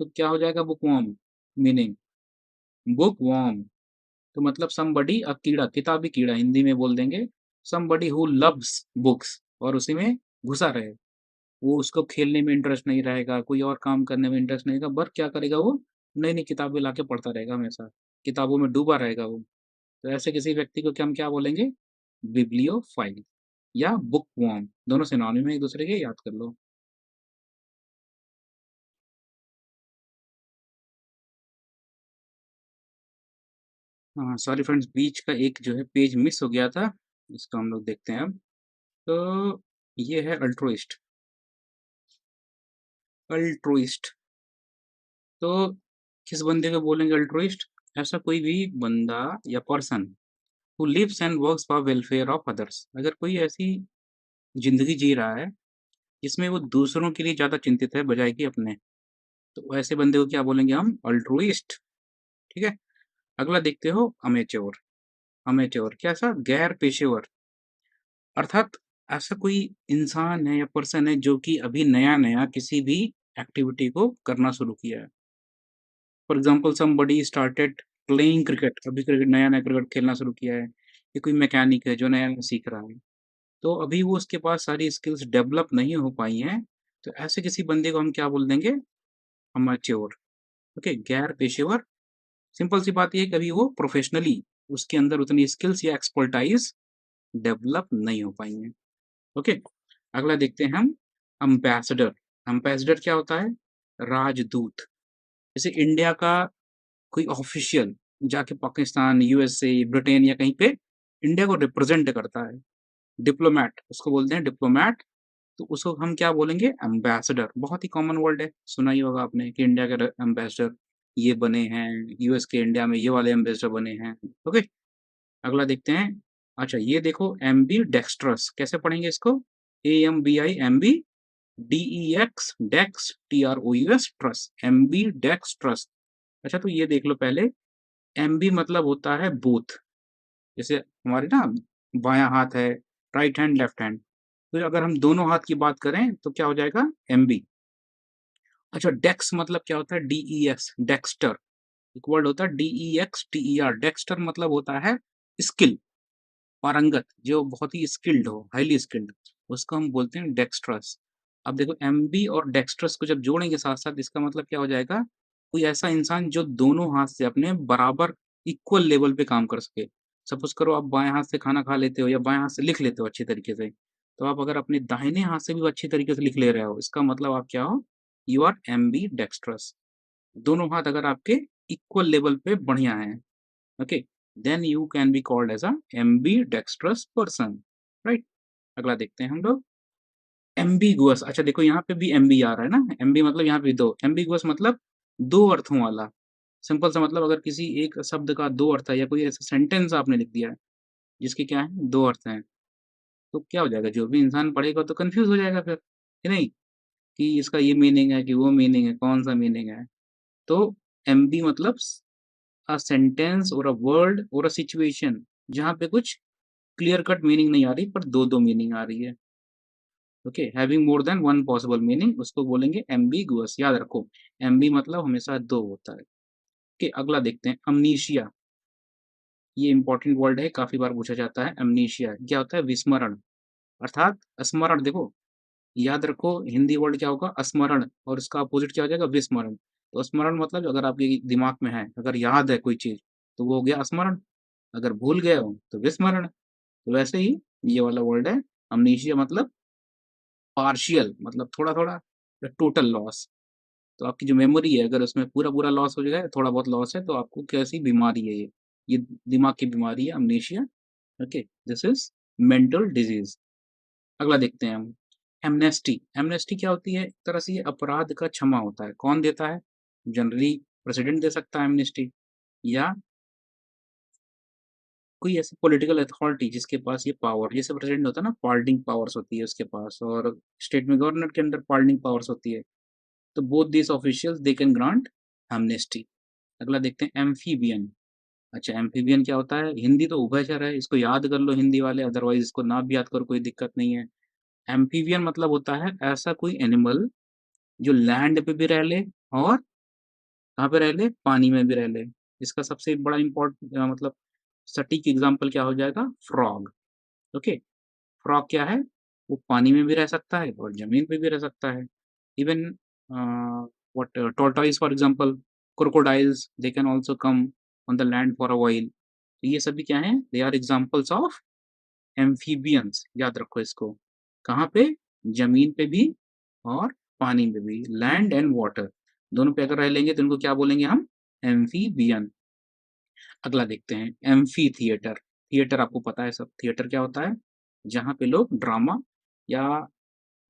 तो क्या हो जाएगा bookworm? Meaning, bookworm तो मतलब समबडी, अ कीड़ा, किताबी कीड़ा हिंदी में बोल देंगे। समबडी हु लव्स बुक्स, और उसी में घुसा रहे। वो, उसको खेलने में इंटरेस्ट नहीं रहेगा, कोई और काम करने में इंटरेस्ट नहीं रहेगा, बस क्या करेगा वो? नई नई किताबें लाके पढ़ता रहेगा, हमेशा किताबों में डूबा रहेगा वो। तो ऐसे किसी व्यक्ति को क्या हम क्या बोलेंगे? बिब्लियोफाइल या बुक वॉर्म, दोनों सिनोनिम है एक दूसरे के, याद कर लो। हाँ सॉरी फ्रेंड्स, बीच का एक जो है पेज मिस हो गया था, इसको हम लोग देखते हैं अब। तो ये है अल्ट्रोइस्ट। अल्ट्रोइस्ट तो किस बंदे को बोलेंगे अल्ट्रोइस्ट? ऐसा कोई भी बंदा या person who lives and works for welfare of others. अगर कोई ऐसी जिंदगी जी रहा है जिसमें वो दूसरों के लिए ज्यादा चिंतित है बजाय कि अपने, तो ऐसे बंदे को क्या बोलेंगे हम? अल्ट्रुइस्ट। ठीक है। अगला देखते हो, अमेच्योर। अमेच्योर कैसा? गैर पेशेवर। अर्थात ऐसा कोई इंसान है या पर्सन है जो कि अभी नया नया किसी भी एक्टिविटी को करना शुरू किया है। For example somebody started playing cricket, अभी क्रिकेट, नया नया क्रिकेट खेलना शुरू किया है। ये कोई मैकेनिक है जो नया नया सीख रहा है, तो अभी वो, उसके पास सारी स्किल्स डेवलप नहीं हो पाई हैं। तो ऐसे किसी बंदे को हम क्या बोल देंगे? अमेच्योर। ओके, गैर पेशेवर। सिंपल सी बात ये है, कभी वो प्रोफेशनली उसके अंदर उतनी स्किल्स या एक्सपर्टाइज डेवलप नहीं हो पाई हैं। ओके। अगला देखते हैं हम, अम्बेसडर। अम्बेसडर क्या होता है? राजदूत। जैसे इंडिया का कोई ऑफिशियल जाके पाकिस्तान, यूएसए, ब्रिटेन या कहीं पे इंडिया को रिप्रेजेंट करता है, डिप्लोमैट उसको बोलते हैं, डिप्लोमैट। तो उसको हम क्या बोलेंगे? एम्बेसडर। बहुत ही कॉमन वर्ड है, सुना ही होगा आपने कि इंडिया के एम्बेसडर ये बने हैं, यूएस के इंडिया में ये वाले एम्बेसडर बने हैं। ओके। अगला देखते हैं। अच्छा ये देखो, एम बी डेक्स्ट्रस, कैसे पढ़ेंगे इसको? AMBI, MB, DEX, dex, TROUS, trous, ambidextrous. अच्छा तो ये देख लो पहले, एम बी मतलब होता है बोथ। जैसे हमारे ना बायां हाथ है, राइट हैंड, लेफ्ट हैंड, तो अगर हम दोनों हाथ की बात करें तो क्या हो जाएगा? MB। अच्छा डेक्स मतलब क्या होता है? DEX, Dexter. एक वर्ड होता है DEXTER, डेक्स्टर मतलब होता है स्किल, पारंगत, जो बहुत ही स्किल्ड हो, हाईली स्किल्ड, उसको हम बोलते हैं डेक्स्ट्रस। अब देखो एमबी और डेक्स्ट्रस को जब जोड़ेंगे साथ साथ, इसका मतलब क्या हो जाएगा? कोई ऐसा इंसान जो दोनों हाथ से अपने बराबर इक्वल लेवल पे काम कर सके। सपोज करो आप बाएं हाथ से खाना खा लेते हो या बाएं हाथ से लिख लेते हो अच्छी तरीके से, तो आप अगर अपने दाहिने हाथ से भी अच्छी तरीके से लिख ले रहे हो, इसका मतलब आप क्या हो? You are ambidextrous. दोनों हाथ अगर आपके इक्वल लेवल पे बढ़िया हैं, okay, then you can be called as a ambidextrous person, right? अगला देखते हैं हम लोग, एम्बिगुअस। अच्छा देखो यहाँ पे भी एमबी आ रहा है ना, एमबी मतलब यहाँ पे दो, एम्बिगुअस मतलब दो अर्थों वाला। सिंपल सा मतलब, अगर किसी एक शब्द का दो अर्थ है या कोई ऐसा सेंटेंस आपने लिख दिया है जिसके क्या है? दो अर्थ हैं, तो क्या हो जाएगा? जो भी इंसान पढ़ेगा तो कंफ्यूज हो जाएगा फिर, कि नहीं, कि इसका ये मीनिंग है कि वो मीनिंग है, कौन सा मीनिंग है। तो एमबी मतलब अ सेंटेंस और अ वर्ड और अ सिचुएशन जहाँ पे कुछ क्लियर कट मीनिंग नहीं आ रही, पर दो दो मीनिंग आ रही है। Okay, having more than one possible meaning उसको बोलेंगे एम्बिगुअस। याद रखो, एम्बी मतलब हमेशा दो होता है। ओके, अगला देखते हैं अमनीशिया। ये इंपॉर्टेंट वर्ड है, काफी बार पूछा जाता है। अमनीशिया क्या होता है? विस्मरण, अर्थात स्मरण। देखो, याद रखो, हिंदी वर्ड क्या होगा? स्मरण, और इसका अपोजिट क्या हो जाएगा? विस्मरण। तो स्मरण मतलब अगर आपके दिमाग में है, अगर याद है कोई चीज, तो वो हो गया स्मरण। अगर भूल गए हो तो विस्मरण। तो वैसे ही ये वाला वर्ड है अमनीशिया, मतलब पार्शियल, मतलब थोड़ा थोड़ा, टोटल लॉस। तो आपकी जो मेमोरी है, अगर उसमें पूरा पूरा लॉस हो जाए, थोड़ा बहुत लॉस है, तो आपको कैसी बीमारी है ये दिमाग की बीमारी है अमनीशिया। Okay, this is mental disease. अगला देखते हैं हम एमनेस्टी। एमनेस्टी क्या होती है? एक तरह से ये अपराध का क्षमा होता है। कौन देता है? जनरली प्रेसिडेंट दे सकता है एमनेस्टी, या कोई ऐसी पॉलिटिकल अथॉरिटी जिसके पास ये पावर, जैसे प्रेसिडेंट होता है ना, पार्डिंग पावर्स होती है उसके पास, और स्टेट में गवर्नर के अंदर पार्डिंग पावर्स होती है। तो both this officials they can grant amnesty. अगला देखते हैं एम्फीबियन। अच्छा, एम्फीबियन क्या होता है? हिंदी तो उभयचर है, इसको याद कर लो हिंदी वाले, अदरवाइज इसको ना भी याद करो कोई दिक्कत नहीं है। एम्फीबियन मतलब होता है ऐसा कोई एनिमल जो लैंड पे भी रह ले, और कहाँ पे रह ले? पानी में भी रह ले। इसका सबसे बड़ा मतलब सटीक एग्जाम्पल क्या हो जाएगा? फ्रॉग। ओके, फ्रॉग क्या है? वो पानी में भी रह सकता है और जमीन पे भी रह सकता है। Even what tortoise for example, crocodiles they can also come on the land for a while. तो ये सभी क्या हैं? They are examples of amphibians. याद रखो इसको। कहाँ पे? जमीन पे भी और पानी में भी, लैंड एंड वाटर दोनों पे अगर रह लेंगे तो इनको क्या बोलेंगे हम? एम्फीबियन। अगला देखते हैं एम्फी थिएटर। थिएटर आपको पता है सब, थिएटर क्या होता है? जहाँ पे लोग ड्रामा या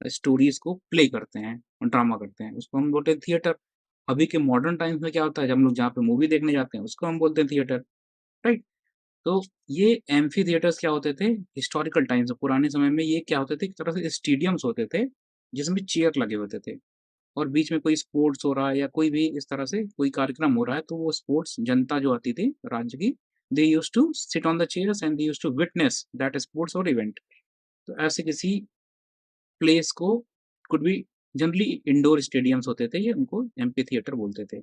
स्टोरीज को प्ले करते हैं, ड्रामा करते हैं, उसको हम बोलते हैं थिएटर। अभी के मॉडर्न टाइम्स में क्या होता है? जब हम लोग जहाँ पे मूवी देखने जाते हैं उसको हम बोलते हैं थिएटर, राइट? तो ये एम्फी थिएटर्स क्या होते थे? हिस्टोरिकल टाइम्स, पुराने समय में ये क्या होते थे? एक तरह से स्टेडियम्स होते थे जिसमें चेयर लगे होते थे, और बीच में कोई स्पोर्ट्स हो रहा है या कोई भी इस तरह से कोई कार्यक्रम हो रहा है, तो वो स्पोर्ट्स जनता जो आती थी राज्य की, they used to sit on the chairs and they used to witness that sports और इवेंट। तो ऐसे किसी प्लेस को, could be, generally indoor stadiums होते थे, ये उनको एम्पी थिएटर बोलते थे।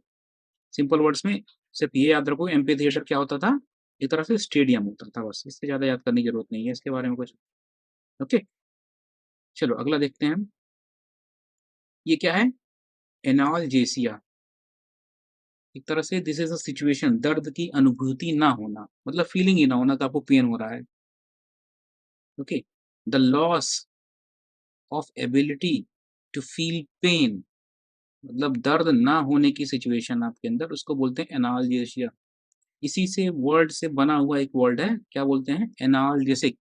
सिंपल वर्ड्स में सिर्फ ये याद रखो, एम्पी थिएटर क्या होता था? एक तरह से स्टेडियम होता था, बस इससे ज्यादा याद करने की जरूरत नहीं है इसके बारे में कुछ। ओके, चलो अगला देखते हैं हम। ये क्या है? एनाल्जेसिया। एक तरह से दिस इज अ सिचुएशन, दर्द की अनुभूति ना होना, मतलब फीलिंग ही ना होना कि आपको पेन हो रहा है। Okay, the loss of ability to feel pain, मतलब दर्द ना होने की सिचुएशन आपके अंदर, उसको बोलते हैं एनाल्जेसिया। इसी से वर्ड से बना हुआ एक वर्ड है, क्या बोलते हैं? एनाल्जेसिक।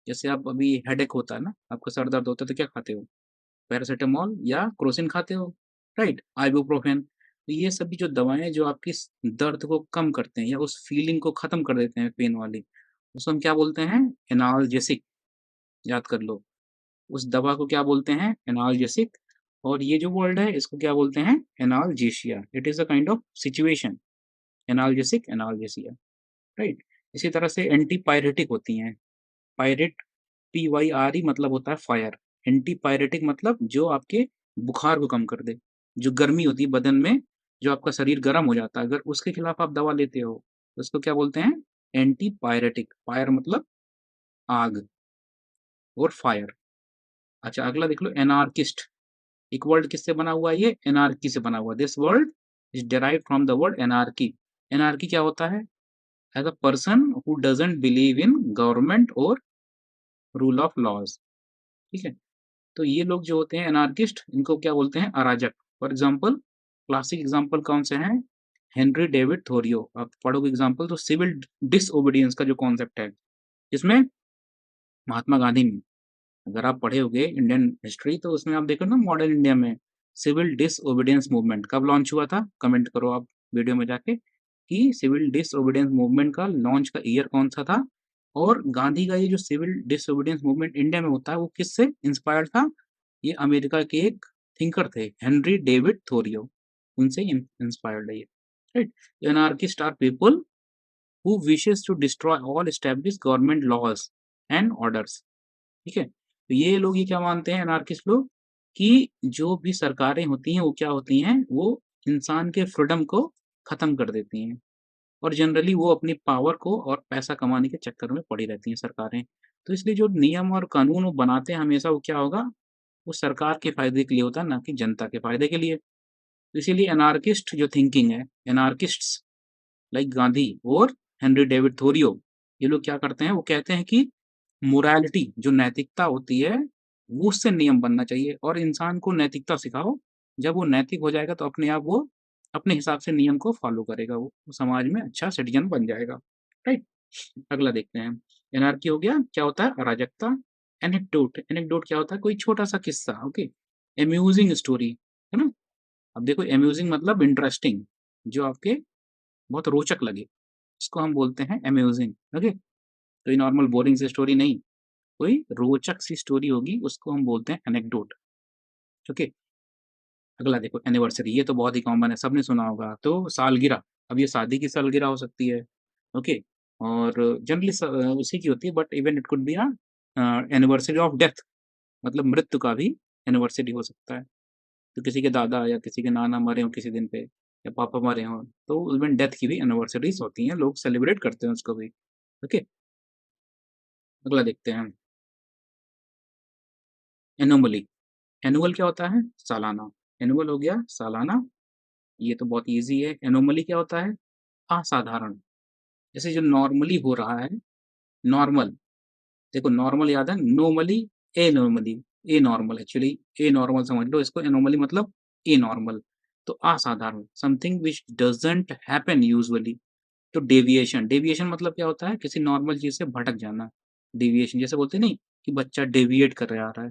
जैसे आप अभी हेडेक होता है ना, आपका सर दर्द होता है, तो क्या खाते हो? पैरासिटामोल या क्रोसिन खाते हो, राइट? आइबुप्रोफेन। तो ये सभी जो दवाएं जो आपकी दर्द को कम करते हैं या उस फीलिंग को खत्म कर देते हैं पेन वाली, उसको हम क्या बोलते हैं? एनाल्जेसिक। याद कर लो, उस दवा को क्या बोलते हैं? एनाल्जेसिक। और ये जो वर्ड है इसको क्या बोलते हैं? Analgesia. It is a kind of situation, analgesic, analgesia, right? इसी तरह से एंटीपायरेटिक होती हैं। पायरेट, PYRE मतलब होता है फायर। एंटीपायरेटिक मतलब जो आपके बुखार को कम कर दे, जो गर्मी होती है बदन में, जो आपका शरीर गर्म हो जाता है, अगर उसके खिलाफ आप दवा लेते हो तो उसको क्या बोलते हैं? एंटीपायरेटिक। फायर मतलब आग, और फायर। अच्छा, अगला देख लो एनार्किस्ट। एक वर्ड किससे बना हुआ है? ये एनार्की से बना हुआ। This word is derived from the word anarchy. Anarchy क्या होता है? As a person who doesn't believe in government और रूल ऑफ लॉज। ठीक है, तो ये लोग जो होते हैं एनार्किस्ट, इनको क्या बोलते हैं? अराजक। फॉर एग्जाम्पल, क्लासिक एग्जाम्पल कौन से हैं? Henry David Thoreau. आप पढ़ोगे एग्जाम्पल तो सिविल डिसओबीडियंस का जो कॉन्सेप्ट है, इसमें महात्मा गांधी में, अगर आप पढ़े होगे इंडियन हिस्ट्री, तो उसमें आप देखो ना, मॉडर्न इंडिया में सिविल डिसओबीडियंस मूवमेंट कब लॉन्च हुआ था? कमेंट करो आप वीडियो में जाके कि सिविल डिसओबीडियंस मूवमेंट का लॉन्च का ईयर कौन सा था। और गांधी का ये जो सिविल डिसओबीडियंस मूवमेंट इंडिया में होता है, वो किससे इंस्पायर्ड था? ये अमेरिका के एक थिंकर थे, हेनरी डेविड थोरियो, उनसे इंस्पायर्ड है ये, right? Anarchist are people who wishes to destroy all establish government laws and orders. ठीक है, तो ये लोग ये क्या मानते हैं एनार्किस्ट लोग कि जो भी सरकारें होती हैं वो क्या होती हैं, वो इंसान के फ्रीडम को खत्म कर देती हैं और जनरली वो अपनी पावर को और पैसा कमाने के चक्कर में पड़ी रहती हैं सरकारें। तो इसलिए जो नियम और कानून वो बनाते हैं हमेशा वो क्या होगा, वो सरकार के फ़ायदे के लिए होता है ना कि जनता के फ़ायदे के लिए। तो इसीलिए एनार्किस्ट जो थिंकिंग है, एनार्किस्ट्स लाइक गांधी और हेनरी डेविड थोरियो, ये लोग क्या करते हैं, वो कहते हैं कि मोरालिटी जो नैतिकता होती है, वो उससे नियम बनना चाहिए और इंसान को नैतिकता सिखाओ। जब वो नैतिक हो जाएगा तो अपने आप वो अपने हिसाब से नियम को फ़ॉलो करेगा वो समाज में अच्छा सिटीज़न बन जाएगा, राइट? अगला देखते हैं, एनार्की हो गया, क्या होता है अराजकता। एनेक्डोट, एनेक्डोट क्या होता है, कोई छोटा-सा किस्सा, ओके? अम्यूज़िंग स्टोरी, है ना? अब देखो अम्यूज़िंग मतलब इंटरेस्टिंग, जो आपके बहुत रोचक लगे, इसको हम बोलते हैं अम्यूज़िंग, ओके? कोई नॉर्मल बोरिंग सी स्टोरी नहीं, कोई रोचक सी स्टोरी होगी उसको हम बोलते हैं एनेक्डोट, ओके? अगला देखो एनिवर्सरी, ये तो बहुत ही कॉमन है, सबने सुना होगा। तो सालगिरह, अब ये शादी की सालगिरह हो सकती है, ओके? और जनरली उसी की होती है but even it could B anniversary of death, मतलब मृत्यु का भी एनिवर्सरी हो सकता है। तो किसी के दादा या किसी के नाना मरे हों किसी दिन पे या पापा मरे हों, तो इवन डेथ की भी एनिवर्सरीज़ होती हैं, लोग सेलिब्रेट करते हैं उसको भी, ओके? अगला देखते हैं एनोमली, एनुअल क्या होता है? सालाना, एनुअल हो गया सालाना, ये तो बहुत ईज़ी है। एनोमली क्या होता है? असाधारण, जैसे जो नॉर्मली हो रहा है, नॉर्मल, देखो नॉर्मल याद है, नोमली, एनोमली, एनॉर्मल एक्चुअली, एनॉर्मल समझ लो इसको, एनोमली मतलब एनॉर्मल, तो असाधारण, something which doesn't happen usually. तो डेविएशन, डेविएशन मतलब क्या होता है? किसी नॉर्मल चीज़ से भटक जाना, डेविएशन जैसे बोलते नहीं कि बच्चा डेविएट कर रहा है,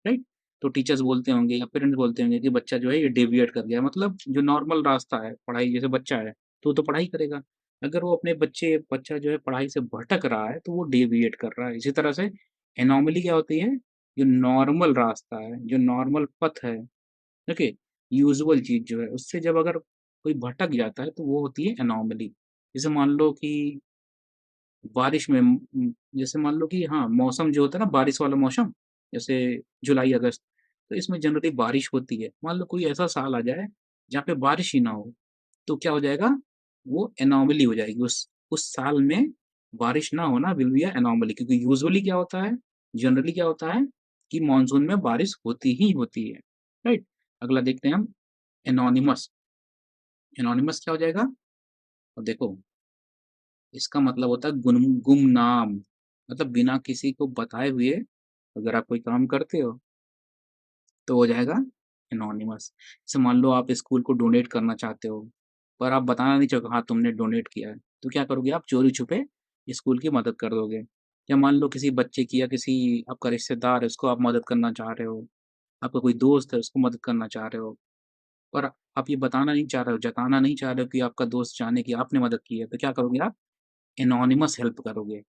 राइट? तो टीचर्स बोलते होंगे या पेरेंट्स बोलते होंगे कि बच्चा जो है ये डेविएट कर गया, मतलब जो नॉर्मल रास्ता है, पढ़ाई जैसे बच्चा है, तो वो तो पढ़ाई करेगा। अगर वो अपने बच्चा जो है पढ़ाई से भटक रहा है, तो वो डेविएट कर रहा है। इसी तरह से एनोमली क्या होती है? जो नॉर्मल रास्ता है, जो नॉर्मल पथ है, ओके? यूजुअल चीज़ जो है, उससे जब अगर कोई भटक जाता है, तो वो होती है एनोमली। जैसे मान लो कि बारिश में जैसे मान लो कि हाँ, मौसम जो होता है ना बारिश वाला मौसम, जैसे जुलाई, अगस्त, तो इसमें जनरली बारिश होती है। मान लो कोई ऐसा साल आ जाए, जहाँ पे बारिश ही ना हो, तो क्या हो जाएगा? वो एनोमली हो जाएगी। उस साल में बारिश ना होना विल बी अ एनोमली, क्योंकि यूजुअली क्या होता है, जनरली क्या होता है कि मानसून में बारिश होती ही होती है, राइट? अगला देखते हैं हम एनोनिमस। एनोनिमस क्या हो जाएगा? अब देखो, इसका मतलब होता है गुमनाम, मतलब बिना किसी को बताए हुए अगर आप कोई काम करते हो, तो हो जाएगा एनोनिमस। जैसे मान लो आप स्कूल को डोनेट करना चाहते हो, पर आप बताना नहीं चाहोगे हाँ, तुमने डोनेट किया है, तो क्या करोगे आप चोरी-छुपे स्कूल की मदद कर दोगे। या मान लो किसी बच्चे की या किसी आपका रिश्तेदार है, उसको आप मदद करना चाह रहे हो, आपका कोई दोस्त है, उसको मदद करना चाह रहे हो, पर आप ये बताना नहीं चाह रहे हो, जताना नहीं चाह रहे हो कि आपका दोस्त जाने कि आपने मदद की है, तो क्या करोगे आप? एनोनिमस हेल्प करोगे।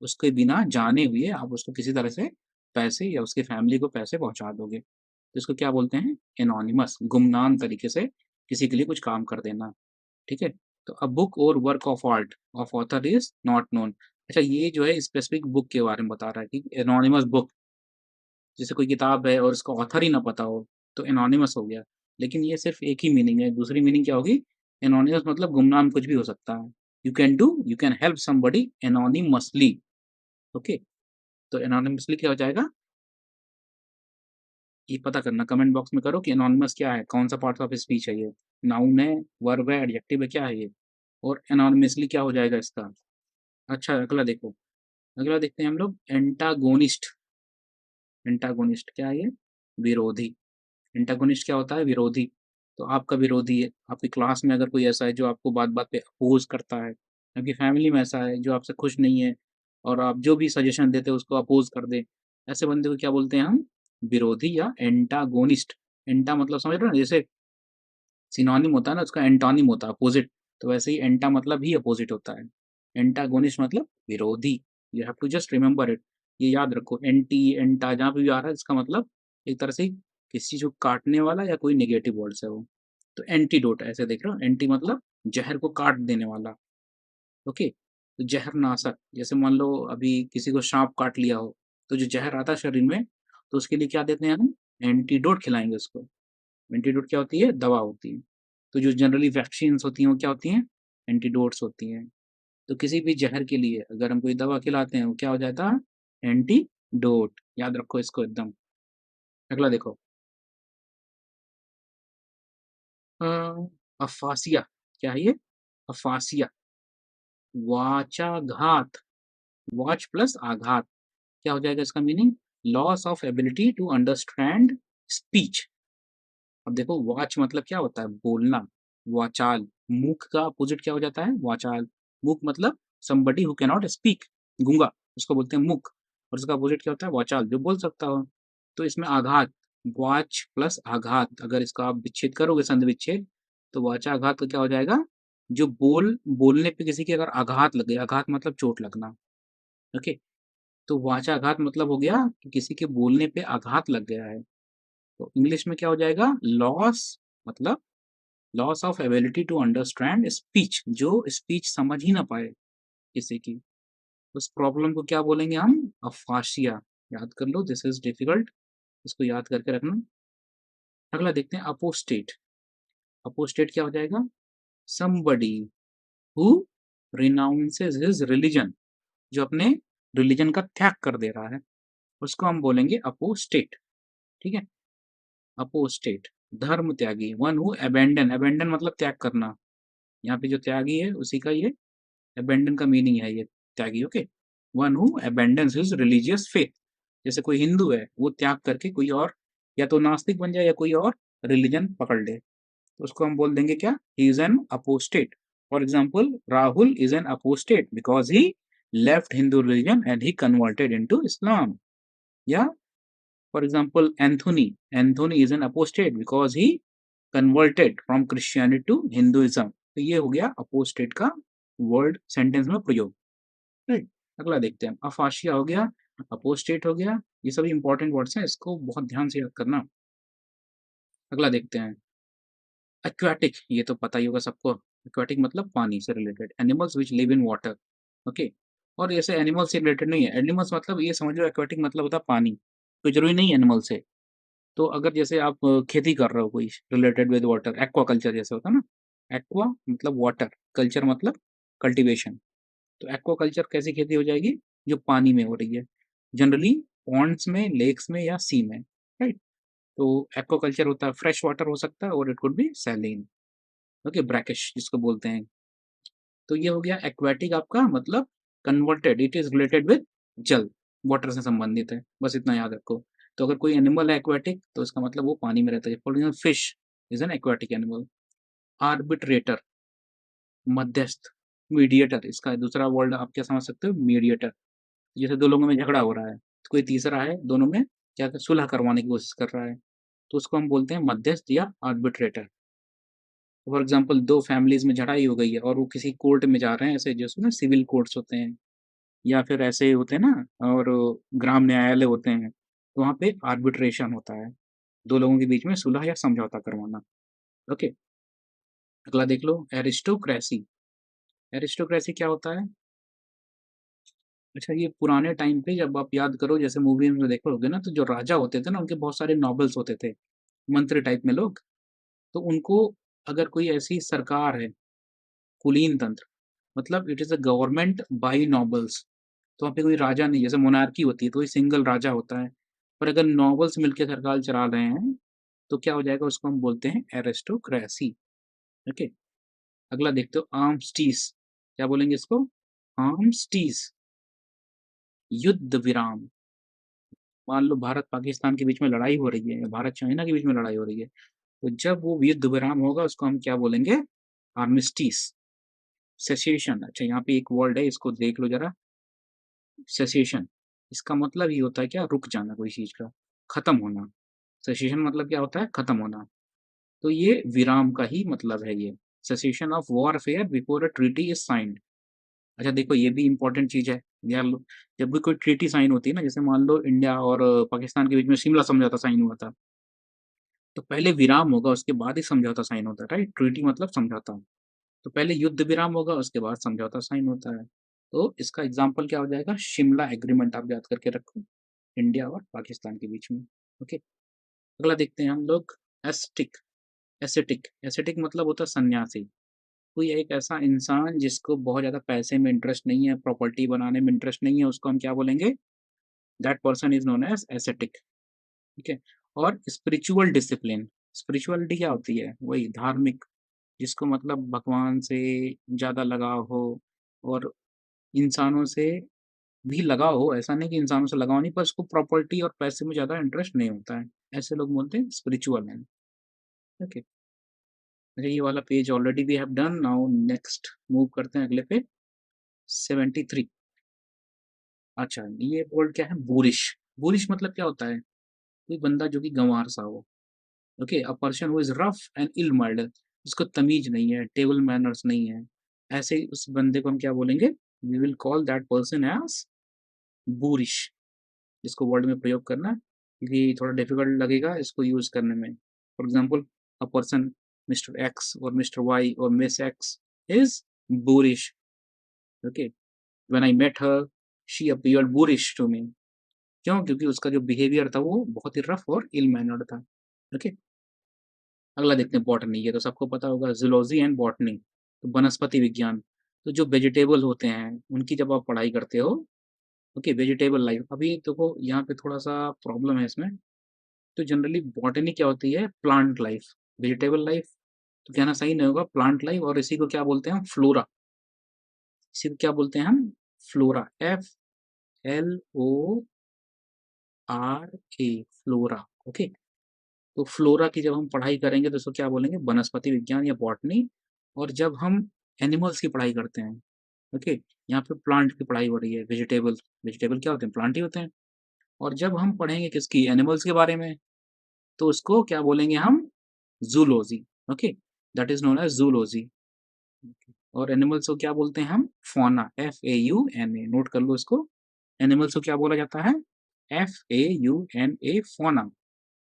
उसके बिना जाने हुए आप उसको किसी तरह से पैसे या उसकी फैमिली को पैसे पहुँचा दोगे। तो इसको क्या बोलते हैं? एनोनिमस, गुमनाम तरीके से किसी के लिए कुछ काम कर देना, ठीक है? तो अ बुक और work of author is not known. अच्छा, ये जो है स्पेसिफिक बुक के बारे में बता रहा है कि एनोनिमस बुक, जैसे कोई किताब है और उसका ऑथर ही ना पता हो, तो एनोनिमस हो गया। लेकिन ये सिर्फ़ एक ही मीनिंग है, दूसरी मीनिंग क्या होगी? एनोनिमस मतलब गुमनाम कुछ भी हो सकता है। You can help somebody anonymously, okay? तो एनोनिमसली क्या हो जाएगा? ये पता करना, कमेंट बॉक्स में करो कि एनोनिमस क्या है? कौन-सा पार्ट ऑफ स्पीच है ये? नाउन है, वर्ब है, एडजेक्टिव है, क्या है ये? और एनोनिमसली क्या हो जाएगा इसका? अच्छा, अगला देखो, अगला देखते हैं हम लोग एंटागोनिस्ट। एंटागोनिस्ट क्या है ये? विरोधी। एंटागोनिस्ट क्या होता है? विरोधी। तो आपका विरोधी है, आपकी क्लास में अगर कोई ऐसा है जो आपको बात-बात पे अपोज़ करता है, आपकी फैमिली में ऐसा है जो आपसे खुश नहीं है और आप जो भी सजेशन देते हो उसको अपोज़ कर दे, ऐसे बंदे को क्या बोलते हैं हम? विरोधी या एंटागोनिस्ट। एंटा मतलब समझ रहे हो ना, जैसे सिनोनिम होता है ना, उसका एंटोनिम होता है अपोज़िट, तो वैसे ही एंटा मतलब ही अपोज़िट होता है। एंटागोनिस्ट मतलब विरोधी। You have to just remember it, ये याद रखो, एंटी, एंटा जहाँ पे भी आ रहा है इसका मतलब एक तरह से किसी चीज़ को काटने वाला या कोई नेगेटिव वर्ड्स है वो। तो एंटीडोट ऐसे देख रहे हो, एंटी मतलब ज़हर को काट देने वाला, ओके? तो ज़हरनाशक, जैसे मान लो अभी किसी को साँप काट लिया हो, तो जो ज़हर आता है शरीर में, तो उसके लिए क्या देते हैं हम? एंटीडोट खिलाएँगे उसको। एंटीडोट क्या होती है? दवा होती है। तो जो जनरली वैक्सीन्स होती हैं, वो क्या होती हैं? एंटीडोट्स होती हैं। तो किसी भी ज़हर के लिए अगर हम कोई दवा खिलाते हैं, वो क्या हो जाता है? एंटीडोट। याद रखो इसको एकदम। अगला देखो अ, अफ़ासिया। क्या है ये? अफ़ासिया, वाचाघात, वाच प्लस आघात। क्या हो जाएगा इसका meaning? Loss of ability to understand speech. अब देखो वाच मतलब क्या होता है? बोलना, वाचाल। मूक का अपोजिट क्या हो जाता है? वाचाल। मूक मतलब somebody who can not speak, गूंगा, उसको बोलते हैं मूक। और उसका अपोजिट क्या होता है? वाचाल, जो बोल सकता हो। तो इसमें आघात, वाच प्लस आघात, अगर इसका आप विच्छेद करोगे, संधि विच्छेद, तो वाचा आघात का क्या हो जाएगा? जो बोलने पे किसी के अगर आघात लगे, आघात मतलब चोट लगना। ओके, तो वाचा आघात मतलब हो गया कि किसी के बोलने पे आघात लग गया है। तो इंग्लिश में क्या हो जाएगा? लॉस, मतलब loss of ability to understand speech, जो स्पीच समझ ही ना पाए किसी की। उस प्रॉब्लम को क्या बोलेंगे हम? अफाशिया। याद कर लो, दिस इज डिफिकल्ट, इसको याद करके रखना। अगला देखते हैं अपोस्टेट। अपोस्टेट क्या हो जाएगा? Somebody who renounces his religion, जो अपने रिलीजन का त्याग कर दे रहा है, उसको हम बोलेंगे अपोस्टेट। ठीक है, अपोस्टेट, धर्म त्यागी, वन हु अबेंडन, अबेंडन मतलब त्याग करना। यहाँ पे जो त्यागी है उसी का ये अबेंडन का मीनिंग है, ये त्यागी। Okay, one who abandons his religious faith. जैसे कोई हिंदू है, वो त्याग करके कोई और, या तो नास्तिक बन जाए या कोई और रिलीजन पकड़ ले, तो उसको हम बोल देंगे क्या? He is an apostate. For example, Rahul is an apostate because he left Hindu religion and he converted into Islam. या for example, Anthony is an apostate because he converted from Christianity to Hinduism. तो ये हो गया apostate का word sentence में प्रयोग। Right, अगला देखते हैं। अफाशिया हो गया, अपोस्टेट हो गया, ये सभी इंपॉर्टेंट वर्ड्स हैं, इसको बहुत ध्यान से याद करना। अगला देखते हैं एक्वाटिक, ये तो पता ही होगा सबको। एक्वाटिक मतलब पानी से related, animals which live in water. Okay, और ऐसे एनिमल्स से रिलेटेड नहीं है, एनिमल्स मतलब ये समझ लो, एक्वाटिक मतलब होता है पानी, कोई जरूरी नहीं एनिमल से। तो अगर जैसे आप खेती कर रहे हो कोई related with water, aqua culture जैसे होता है ना, एक्वा मतलब वाटर, कल्चर मतलब कल्टीवेशन। तो एक्वा कल्चर कैसी खेती हो जाएगी? जो पानी में हो रही है, जनरली पॉन्ड्स में, लेक्स में या सी में। राइट, तो एक्वा कल्चर होता है फ्रेश वाटर हो सकता है, और it could be saline. Okay, brackish जिसको बोलते हैं। तो ये हो गया एक्वेटिक, आपका मतलब converted, it is related with जल, वाटर से संबंधित है, बस इतना याद रखो। तो अगर कोई एनिमल है एक्वेटिक, तो इसका मतलब वो पानी में रहता है। For example, fish is an aquatic animal. Arbitrator, मध्यस्थ, मीडिएटर, इसका दूसरा वर्ड आप क्या समझ सकते हो? मीडिएटर। जैसे दो लोगों में झगड़ा हो रहा है, तो कोई तीसरा है, दोनों में क्या सुलह करवाने की कोशिश कर रहा है, तो उसको हम बोलते हैं मध्यस्थ या आर्बिट्रेटर। फॉर एग्जाम्पल, दो फैमिलीज में झड़ाई हो गई है और वो किसी कोर्ट में जा रहे हैं, ऐसे जैसे ना सिविल कोर्ट्स होते हैं, या फिर ऐसे होते हैं ना, और ग्राम न्यायालय होते हैं, तो वहाँ पे आर्बिट्रेशन होता है, दो लोगों के बीच में सुलह या समझौता करवाना। ओके, अगला देख लो, एरिस्टोक्रेसी। एरिस्टोक्रेसी क्या होता है? अच्छा, ये पुराने टाइम पे जब आप याद करो, जैसे मूवीज में देखो होगे ना, तो जो राजा होते थे ना, उनके बहुत सारे नॉबल्स होते थे, मंत्री टाइप में लोग। तो उनको, अगर कोई ऐसी सरकार है, कुलीन तंत्र, मतलब it is a government bye nobles, तो वहाँ पे कोई राजा नहीं, जैसे मोनार्की होती है तो कोई सिंगल राजा होता है, पर अगर नॉबल्स मिलकर सरकार चला रहे हैं, तो क्या हो जाएगा? उसको हम बोलते हैं एरिस्टोक्रेसी। ओके, अगला देखते हो, आर्म्स्टीस। क्या बोलेंगे इसको? आर्म्स्टीस, युद्ध विराम। मान लो भारत पाकिस्तान के बीच में लड़ाई हो रही है, या भारत चाइना के बीच में लड़ाई हो रही है, तो जब वो युद्ध विराम होगा, उसको हम क्या बोलेंगे? आर्मिस्टीस। सेसेशन, अच्छा यहाँ पे एक वर्ड है, इसको देख लो जरा, सेसेशन। इसका मतलब ये होता है क्या? रुक जाना कोई चीज का, खत्म होना। सेसेशन मतलब क्या होता है? खत्म होना। तो ये विराम का ही मतलब है ये, cessation of warfare before a treaty is signed. अच्छा देखो, ये भी इंपॉर्टेंट चीज है, यार जब भी कोई ट्रीटी साइन होती है ना, जैसे मान लो इंडिया और पाकिस्तान के बीच में शिमला समझौता साइन हुआ था, तो पहले विराम होगा, उसके बाद ही समझौता साइन होता है। राइट, ट्रीटी मतलब समझौता। तो पहले युद्ध विराम होगा, उसके बाद समझौता साइन होता है। तो इसका एग्जाम्पल क्या हो जाएगा? शिमला एग्रीमेंट, आप याद करके रखो। इंडिया और पाकिस्तान के बीच में। ओके, अगला देखते हैं हम लोग एस्टिक एसेटिक एसेटिक मतलब होता है सन्यासी। कोई एक ऐसा इंसान जिसको बहुत ज़्यादा पैसे में इंटरेस्ट नहीं है, प्रॉपर्टी बनाने में इंटरेस्ट नहीं है, उसको हम क्या बोलेंगे? That person is known as ascetic. ठीक है? और स्पिरिचुअल डिसिप्लिन, स्पिरिचुअलिटी क्या होती है? वही धार्मिक, जिसको मतलब भगवान से ज़्यादा लगाव हो और इंसानों से भी लगाव हो, ऐसा नहीं कि इंसानों से लगाव नहीं, पर उसको प्रॉपर्टी और पैसे में ज़्यादा इंटरेस्ट नहीं होता है। ऐसे लोग बोलते हैं स्पिरिचुअल हैं। ओके, अच्छा ये वाला page already we have done, now next move करते हैं अगले पे 73। अच्छा, ये वर्ड क्या है? बोरिश। बोरिश मतलब क्या होता है? कोई बंदा जो कि गँवार सा हो। Okay, a person who is rough and ill mannered, जिसको तमीज़ नहीं है, टेबल मैनर्स नहीं है। ऐसे उस बंदे को हम क्या बोलेंगे? We will call that person as boorish. इसको वर्ड में प्रयोग करना क्योंकि थोड़ा डिफिकल्ट लगेगा इसको यूज़ करने में। For example, a person mister X और मिस्टर वाई और miss X is boorish. Okay, when I met her she appeared boorish to me. क्यों? क्योंकि उसका जो बिहेवियर था वो बहुत ही रफ और इल मैनर्ड था। ओके, अगला देखते हैं बॉटनी। ये तो सबको पता होगा, ज़ूलॉजी एंड बॉटनी, तो वनस्पति विज्ञान। तो जो वेजिटेबल होते हैं उनकी जब आप पढ़ाई करते हो, ओके, वेजिटेबल लाइफ। अभी देखो यहाँ पे थोड़ा-सा प्रॉब्लम है इसमें। तो जनरली बॉटनी क्या होती है? Plant life. वेजिटेबल लाइफ तो कहना सही नहीं होगा, प्लांट लाइफ, और इसी को क्या बोलते हैं हम? फ्लोरा। इसी को क्या बोलते हैं हम? Flora, FLORA, flora. ओके, तो फ्लोरा की जब हम पढ़ाई करेंगे तो उसको क्या बोलेंगे? वनस्पति विज्ञान या बॉटनी। और जब हम एनिमल्स की पढ़ाई करते हैं, ओके, यहाँ पे प्लांट की पढ़ाई हो रही है, वेजिटेबल। वेजिटेबल क्या होते हैं? प्लांट ही होते हैं। और जब हम पढ़ेंगे किसकी? एनिमल्स के बारे में, तो उसको क्या बोलेंगे हम? Zoology. Okay, that is known as zoology. और एनिमल्स को क्या बोलते हैं हम? फौना, FAUNA, नोट कर लो इसको। एनिमल्स को क्या बोला जाता है? FAUNA, fauna.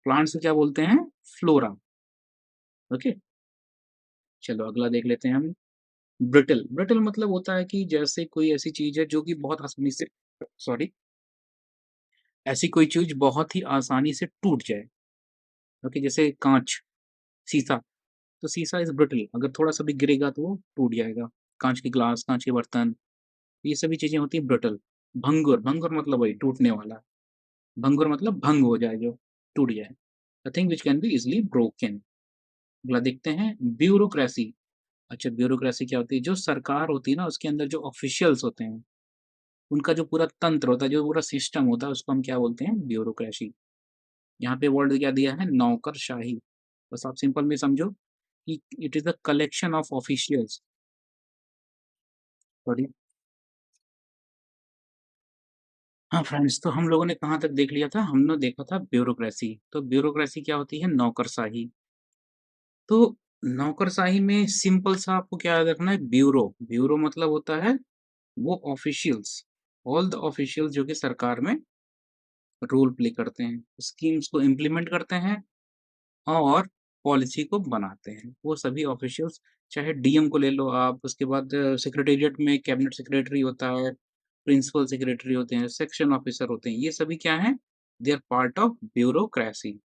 प्लांट्स को क्या बोलते हैं? फ्लोरा। ओके, चलो अगला देख लेते हैं हम। ब्रिटल। ब्रिटल मतलब होता है कि जैसे कोई ऐसी चीज़ है जो कि बहुत आसानी से, सॉरी, ऐसी कोई चीज़ बहुत ही आसानी से टूट जाए। ओके, जैसे काँच, शीशा। तो शीशा इज़ ब्रिटल, अगर थोड़ा-सा भी गिरेगा तो वो टूट जाएगा। काँच के ग्लास, काँच के बर्तन, ये सभी चीज़ें होती हैं ब्रिटल। भंगुर, भंगुर मतलब वही टूटने वाला। भंगुर मतलब भंग हो जाए जो, टूट जाए। A thing which can be easily broken. अगला देखते हैं ब्यूरोक्रेसी। अच्छा, ब्यूरोक्रेसी क्या होती है? जो सरकार होती है ना, उसके अंदर जो ऑफ़िशियल्स होते हैं, उनका जो पूरा तंत्र होता है, जो पूरा सिस्टम होता है, उसको हम क्या बोलते हैं? ब्यूरोक्रेसी। यहाँ पे वर्ड क्या दिया है? नौकरशाही। बस आप सिंपल में समझो कि it is the collection of officials, sorry. हाँ फ्रेंड्स, तो हम लोगों ने कहाँ तक देख लिया था? हमने देखा था ब्यूरोक्रेसी। तो ब्यूरोक्रेसी क्या होती है? नौकरशाही। तो नौकरशाही में सिंपल सा आपको क्या याद रखना है? ब्यूरो। ब्यूरो मतलब होता है वो ऑफिशियल्स, ऑल द ऑफिशियल्स जो कि सरकार में रोल प्ले करते हैं, स्कीम्स को इम्प्लीमेंट करते हैं और पॉलिसी को बनाते हैं। वो सभी ऑफिशियल्स, चाहे डीएम को ले लो आप, उसके बाद सेक्रेटेरिएट में कैबिनेट सेक्रेटरी होता है, प्रिंसिपल सेक्रेटरी होते हैं, सेक्शन ऑफिसर होते हैं। ये सभी क्या हैं? They are part of bureaucracy.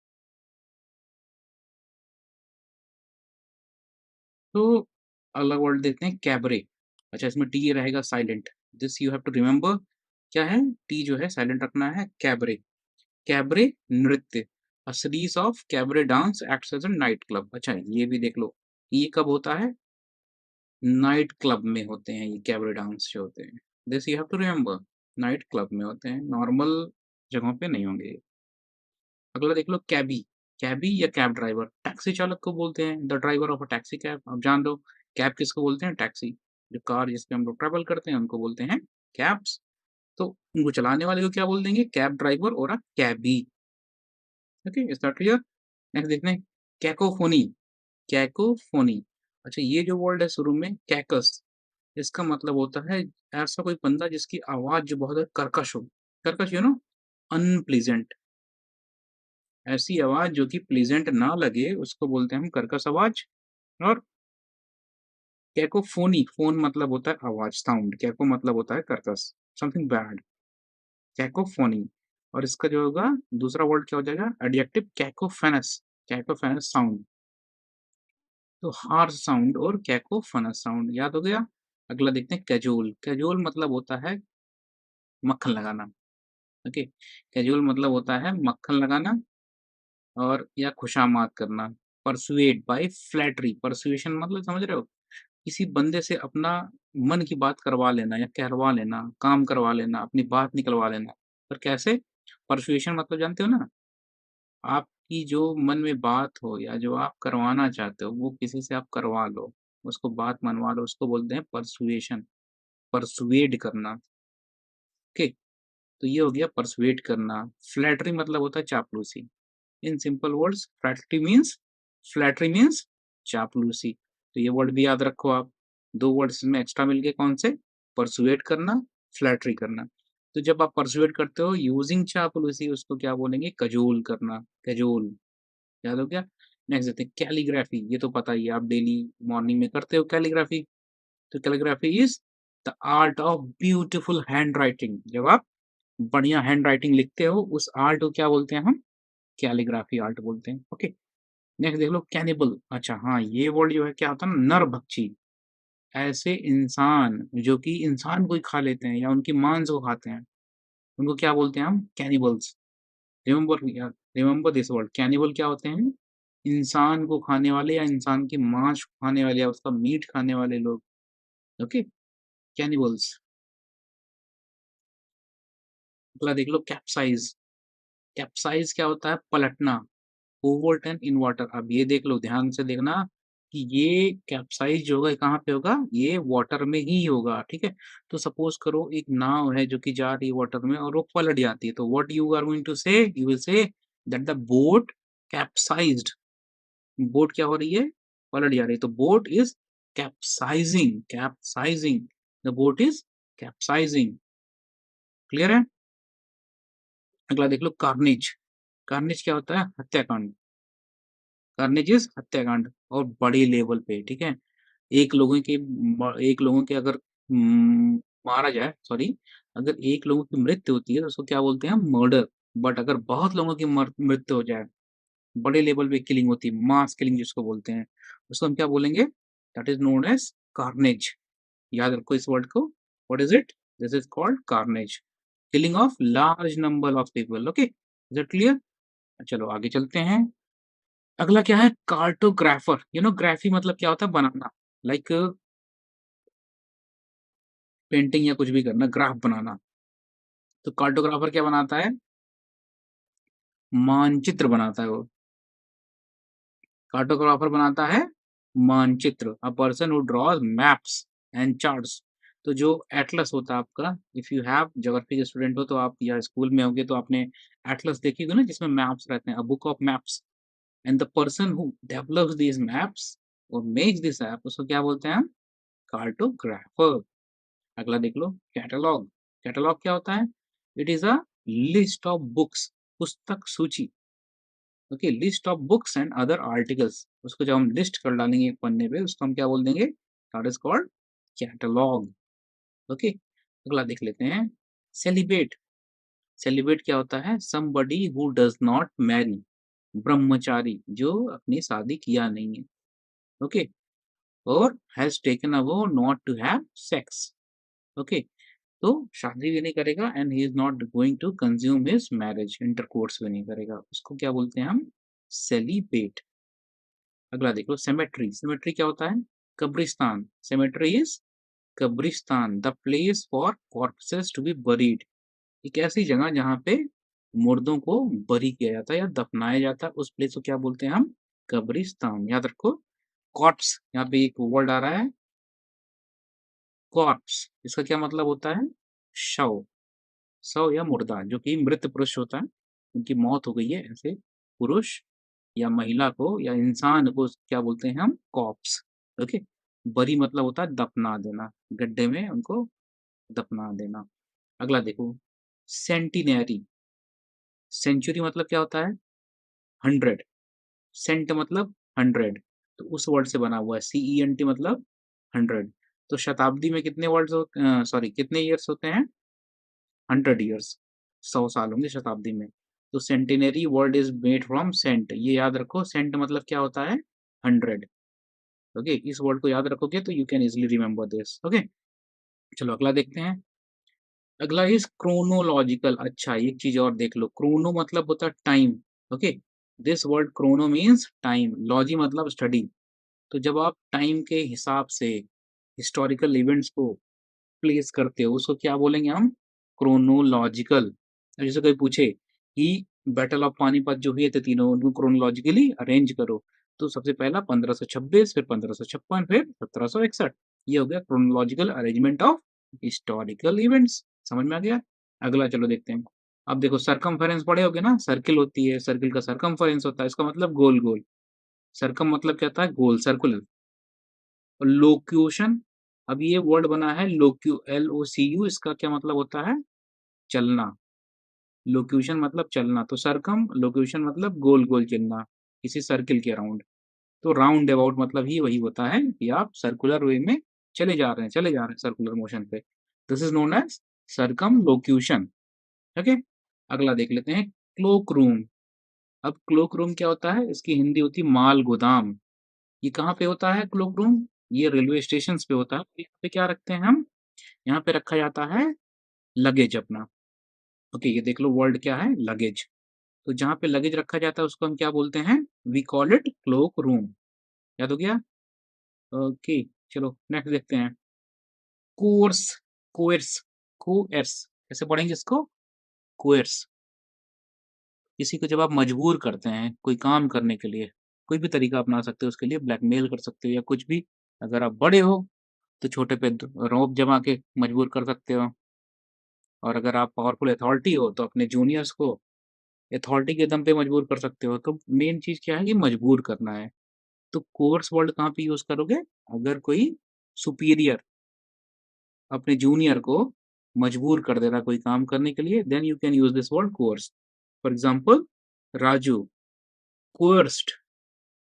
तो अगला वर्ड देखते हैं कैबरे। अच्छा, इसमें टी रहेगा silent. This you have to remember. क्या है? टी जो है साइलेंट रखना है। कैबरे। कैबरे नृत्य। A series of cabaret dance acts as a night club. अच्छा, ये भी देख लो। ये कब होता है? नाइट क्लब में होते हैं ये कैबरे डांस जो होते हैं। This you have to remember. Night club में होते हैं, नॉर्मल जगहों पे नहीं होंगे ये। अगला देख लो कैबी। कैबी या कैब ड्राइवर, टैक्सी चालक को बोलते हैं, the driver of a taxi cab. आप जान लो कैब किसको बोलते हैं? टैक्सी। जो कार जिस पे हम लोग ट्रैवल करते हैं उनको बोलते हैं कैब्स। तो उनको चलाने वाले को क्या बोल देंगे? कैब ड्राइवर और a cabby. Okay, is that clear? Next देखते हैं कैकोफोनी। कैकोफोनी। अच्छा, ये जो वर्ड है शुरू में कैकस, इसका मतलब होता है ऐसा कोई बंदा जिसकी आवाज़ जो बहुत ज़्यादा कर्कश हो। कर्कश अनप्लीज़ेंट। ऐसी आवाज़ जो कि प्लीज़ेंट ना लगे उसको बोलते हैं हम कर्कश आवाज़। और कैकोफ़ोनी, फ़ोन मतलब होता है आवाज़, साउंड। कैको मतलब होता है कर्कश, समथिंग बैड। कैकोफ़ोनी। और इसका जो होगा दूसरा वर्ड क्या हो जाएगा एडजेक्टिव कैकोफेनस, कैकोफेनस साउंड। तो हार्श साउंड और कैकोफोनस साउंड याद हो गया। अगला देखते हैं कैजुअल। कैजुअल मतलब होता है मक्खन लगाना। ओके, कैजुअल मतलब होता है मक्खन लगाना और या खुशामद करना। परसुएड बाय फ्लैटरी, परसुएशन मतलब समझ रहे हो, किसी बंदे से अपना मन की बात करवा लेना या कहलवा लेना, काम करवा लेना, अपनी बात निकलवा लेना। पर कैसे? परसुएशन मतलब जानते हो ना, आपकी जो मन में बात हो या जो आप करवाना चाहते हो वो किसी से आप करवा लो, उसको बात मनवा लो, उसको बोलते हैं परसुएशन, परसुएड करना। ओके, तो ये हो गया परसुएड करना। फ्लैटरी मतलब होता है चापलूसी। In simple words flattery means चापलूसी। तो ये वर्ड भी याद रखो आप। 2 वर्ड्स में एक्स्ट्रा मिल गए कौन से? परसुएड करना, फ्लैटरी करना। तो जब आप परसुएड करते हो यूजिंग चापलूसी उसको क्या बोलेंगे? कजोल करना, कजोल। याद हो गया? नेक्स्ट देखते हैं कैलीग्राफी। ये तो पता ही है, आप डेली मॉर्निंग में करते हो कैलीग्राफी। तो calligraphy is the art of beautiful handwriting. जब आप बढ़िया हैंडराइटिंग लिखते हो उस आर्ट को क्या बोलते हैं हम? कैलीग्राफी आर्ट बोलते हैं। ओके, नेक्स्ट देख लो कैनिबल। अच्छा हाँ, ये वर्ड जो है क्या होता है ना, नरभक्षी। ऐसे इंसान जो कि इंसान को ही खा लेते हैं या उनकी मांस को खाते हैं, उनको क्या बोलते हैं हम? Cannibals. Remember remember this word. Cannibal क्या होते हैं? इंसान को खाने वाले या इंसान की मांस को खाने वाले या उसका मीट खाने वाले लोग। Okay, cannibals. अगला देख लो कैप्साइज। कैप्साइज क्या होता है? पलटना। Overturn in water. अब ये देख लो, ध्यान से देखना कि ये कैप्साइज जो होगा कहाँ पे होगा? ये वाटर में ही होगा, ठीक है। तो सपोज करो एक नाव है जो कि जा रही है वाटर में और वो पलट जाती है, तो what you are going to say? You will say that the boat capsized. Boat क्या हो रही है? पलट जा रही है, तो boat is capsizing, capsizing. The boat is capsizing. Clear है? अगला देख लो कार्नेज। कार्नेज क्या होता है? हत्याकांड। कार्नेज इज हत्याकांड और बड़े लेवल पे, ठीक है। एक लोगों के अगर मारा जाए, सॉरी, अगर एक लोगों की मृत्यु होती है तो उसको क्या बोलते हैं? मर्डर। बट अगर बहुत लोगों की मृत्यु हो जाए, बड़े लेवल पे किलिंग होती है, मास किलिंग जिसको बोलते हैं, उसको हम क्या बोलेंगे? That is known as carnage. याद रखो इस वर्ड को। What is it? This is called carnage. Killing of large number of people. Okay, is it clear? चलो आगे चलते हैं। अगला क्या है? कार्टोग्राफर। ग्राफी मतलब क्या होता है? बनाना। लाइक पेंटिंग या कुछ भी करना, ग्राफ बनाना। तो कार्टोग्राफर क्या बनाता है? मानचित्र बनाता है वो। कार्टोग्राफर बनाता है मानचित्र। अ person who draws maps and charts. तो जो एटलस होता है आपका, इफ यू हैव ज्योग्राफी के स्टूडेंट हो तो आप या स्कूल में होंगे तो आपने एटलस देखी होगी ना, जिसमें मैप्स रहते हैं, a book of maps. And the person who develops these maps और मेक्स दिस ऐप, उसको क्या बोलते हैं हम? कार्टोग्राफर। अगला देख लो कैटलॉग। कैटलॉग क्या होता है? It is a list of books, पुस्तक सूची। Okay, list of books and other articles. उसको जब हम लिस्ट कर डालेंगे एक पन्ने पे, उसको हम क्या बोल देंगे? That is called catalogue. Okay, अगला देख लेते हैं सेलिब्रेट। सेलिब्रेट क्या होता है? Somebody who does not marry, ब्रह्मचारी जो अपनी शादी किया नहीं है। ओके, और has taken a vow not to have sex. Okay, तो शादी भी नहीं करेगा and he is not going to consume his marriage, intercourse भी नहीं करेगा, उसको क्या बोलते हैं हम? सेलिबेट। अगला देखो सेमेट्री। सेमेट्री क्या होता है? कब्रिस्तान। सेमेट्री इज कब्रिस्तान, the place for corpses to be buried. एक ऐसी जगह जहाँ पे मुर्दों को बरी किया जाता है या दफनाया जाता है, उस प्लेस को क्या बोलते हैं हम? कब्रिस्तान। याद रखो। कॉर्प्स, यहाँ पे एक वर्ड आ रहा है कॉर्प्स, इसका क्या मतलब होता है? शव। शव या मुर्दा, जो कि मृत पुरुष होता है, उनकी मौत हो गई है, ऐसे पुरुष या महिला को या इंसान को क्या बोलते हैं हम? कॉप्स। ओके, बरी मतलब होता है दफना देना, गड्ढे में उनको दफना देना। अगला देखो सेंटिनरी। सेंचुरी मतलब क्या होता है? 100। सेंट मतलब 100, तो उस वर्ड से बना हुआ है, CENT मतलब 100। तो शताब्दी में कितने वर्ड्स सॉरी कितने ईयर्स होते हैं? 100 ईयर्स। 100 साल होंगे शताब्दी में। तो centenary word is made from cent, ये याद रखो, सेंट मतलब क्या होता है? 100। ओके, इस वर्ड को याद रखोगे तो you can easily remember this. Okay, चलो अगला देखते हैं। अगला इज़ क्रोनोलॉजिकल। अच्छा, एक चीज़ और देख लो, क्रोनो मतलब होता है time. Okay, this word Chrono means time, logy मतलब स्टडी। तो जब आप टाइम के हिसाब से हिस्टोरिकल इवेंट्स को प्लेस करते हो, उसको क्या बोलेंगे हम? क्रोनोलॉजिकल। अब जैसे कोई पूछे कि बैटल ऑफ पानीपत जो हुए थे तीनों, उनको क्रोनोलॉजिकली अरेंज करो, तो सबसे पहला 1526, फिर 1556, फिर 1761। ये हो गया chronological arrangement of historical events. समझ में आ गया? अगला चलो देखते हैं। अब देखो, सरकमफेरेंस पढ़े होगे ना, सर्किल होती है, सर्किल का सरकमफेरेंस होता है, इसका मतलब गोल गोल। सरकम मतलब क्या होता है? गोल, सर्कुलर। और लोक्यूशन, अब ये वर्ड बना है लोक्यू, LOCU, इसका क्या मतलब होता है? चलना। लोक्यूशन मतलब चलना, तो सर्कम लोक्यूशन मतलब गोल गोल चलना किसी सर्किल के अराउंड। तो राउंड अबाउट मतलब ही वही होता है कि आप सर्कुलर वे में चले जा रहे हैं सर्कुलर मोशन पे। This is known as circumlocution. Okay, अगला देख लेते हैं, क्लोक रूम। अब क्लोक रूम क्या होता है? इसकी हिंदी होती है माल गोदाम। ये कहाँ पे होता है क्लोक रूम? ये रेलवे स्टेशन पे होता है। यहाँ पे क्या रखते हैं हम? यहाँ पे रखा जाता है लगेज अपना। ओके, ये देख लो वर्ड क्या है? लगेज। तो जहाँ पे लगेज रखा जाता है उसको हम क्या बोलते हैं? We call it cloakroom. याद हो गया? ओके, चलो नेक्स्ट देखते हैं। कोर्स, कोर्स, कोर्स, कैसे पढ़ेंगे इसको? कोर्स। किसी को जब आप मजबूर करते हैं कोई काम करने के लिए, कोई भी तरीका अपना सकते हो उसके लिए, ब्लैकमेल कर सकते हो या कुछ भी। अगर आप बड़े हो तो छोटे पे रोप जमा के मजबूर कर सकते हो, और अगर आप पावरफुल अथॉरिटी हो तो अपने जूनियर्स को अथॉरिटी के दम पे मजबूर कर सकते हो। तो मेन चीज़ क्या है कि मजबूर करना है। तो कोर्स वर्ड कहाँ पे यूज़ करोगे? अगर कोई सुपीरियर अपने जूनियर को मजबूर कर दे रहा है कोई काम करने के लिए, then you can use this word coerce. For example, Raju coerced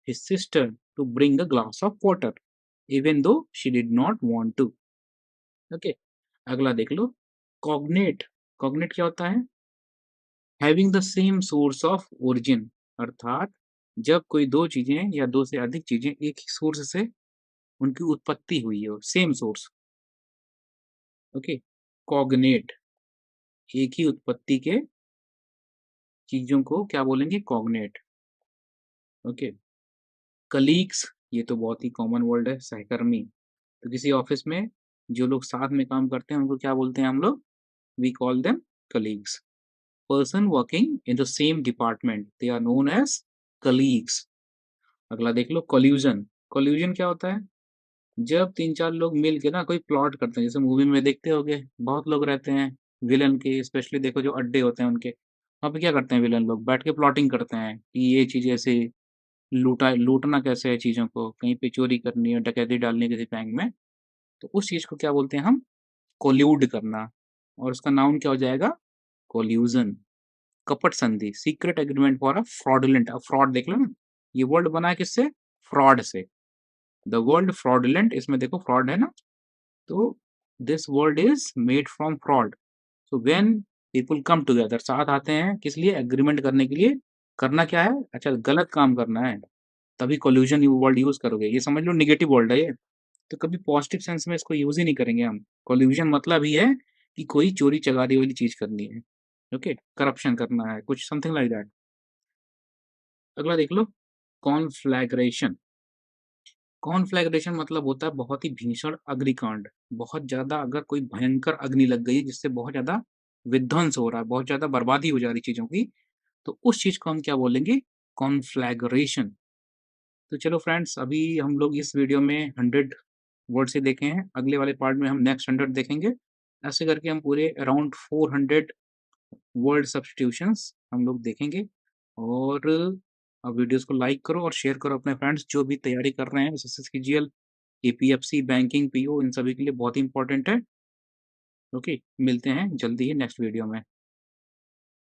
his sister to bring a glass of water even though she did not want to। Okay, अगला देख लो, कॉग्नेट। कॉग्नेट क्या होता है? Having the same source of origin, अर्थात जब कोई दो चीजें या दो से अधिक चीजें एक ही सोर्स से उनकी उत्पत्ति हुई हो, सेम सोर्स। ओके, कॉग्नेट, एक ही उत्पत्ति के चीजों को क्या बोलेंगे? कॉग्नेट। ओके, कलीग्स, ये तो बहुत ही कॉमन वर्ड है, सहकर्मी। तो किसी ऑफिस में जो लोग साथ में काम करते हैं उनको क्या बोलते हैं हम लोग? We call them colleagues. Person working in the same department, they are known as colleagues. अगला देख लो, कोल्यूजन। कोल्यूजन क्या होता है? जब तीन चार लोग मिल के ना कोई प्लॉट करते हैं, जैसे मूवी में देखते होगे बहुत लोग रहते हैं विलन के, स्पेशली देखो जो अड्डे होते हैं उनके, वहाँ पे क्या करते हैं विलन लोग? बैठ के प्लॉटिंग करते हैं कि ये चीज़ ऐसे लूटना कैसे है चीज़ों को, कहीं पे चोरी करनी है, डकैती डालनी है किसी बैंक में। तो उस चीज़ को क्या बोलते हैं हम? कोल्यूड करना। और उसका नाउन क्या हो जाएगा? कोल्यूजन। कपट संधि, secret agreement for a fraudulent. अब फ्रॉड देख लो ना, ये वर्ड बना है किससे? फ्रॉड से। द वर्ड फ्रॉडुलेंट, इसमें देखो फ्रॉड है ना, तो this word is made from fraud. So when people come together, साथ आते हैं किस लिए? एग्रीमेंट करने के लिए। करना क्या है? अच्छा, गलत काम करना है, तभी कोल्यूजन यू वर्ड यूज करोगे। ये समझ लो नेगेटिव वर्ड है ये, तो कभी पॉजिटिव सेंस में इसको यूज ही नहीं करेंगे हम। कोल्यूजन मतलब ही है कि कोई चोरी चकारी वाली चीज करनी है। ओके, करप्शन करना है कुछ, समथिंग लाइक दैट। अगला देख लो, कॉन्फ्लैग्रेशन। कॉन्फ्लैग्रेशन मतलब होता है बहुत ही भीषण अग्निकांड। बहुत ज्यादा अगर कोई भयंकर अग्नि लग गई है जिससे बहुत ज्यादा विध्वंस हो रहा है, बहुत ज्यादा बर्बादी हो जा रही चीजों की, तो उस चीज को हम क्या बोलेंगे? कॉन्फ्लैग्रेशन। तो चलो फ्रेंड्स, अभी हम लोग इस वीडियो में 100 वर्ड से देखे हैं, अगले वाले पार्ट में हम नेक्स्ट 100 देखेंगे। ऐसे करके हम पूरे अराउंड 400 वर्ड सब्स्टिट्यूशंस हम लोग देखेंगे। और अब वीडियोस को लाइक करो और शेयर करो अपने फ्रेंड्स जो भी तैयारी कर रहे हैं, एसएससी की जीएल, एपीएफसी, बैंकिंग, पीओ, इन सभी के लिए बहुत ही इंपॉर्टेंट है। ओके, मिलते हैं जल्दी ही नेक्स्ट वीडियो में।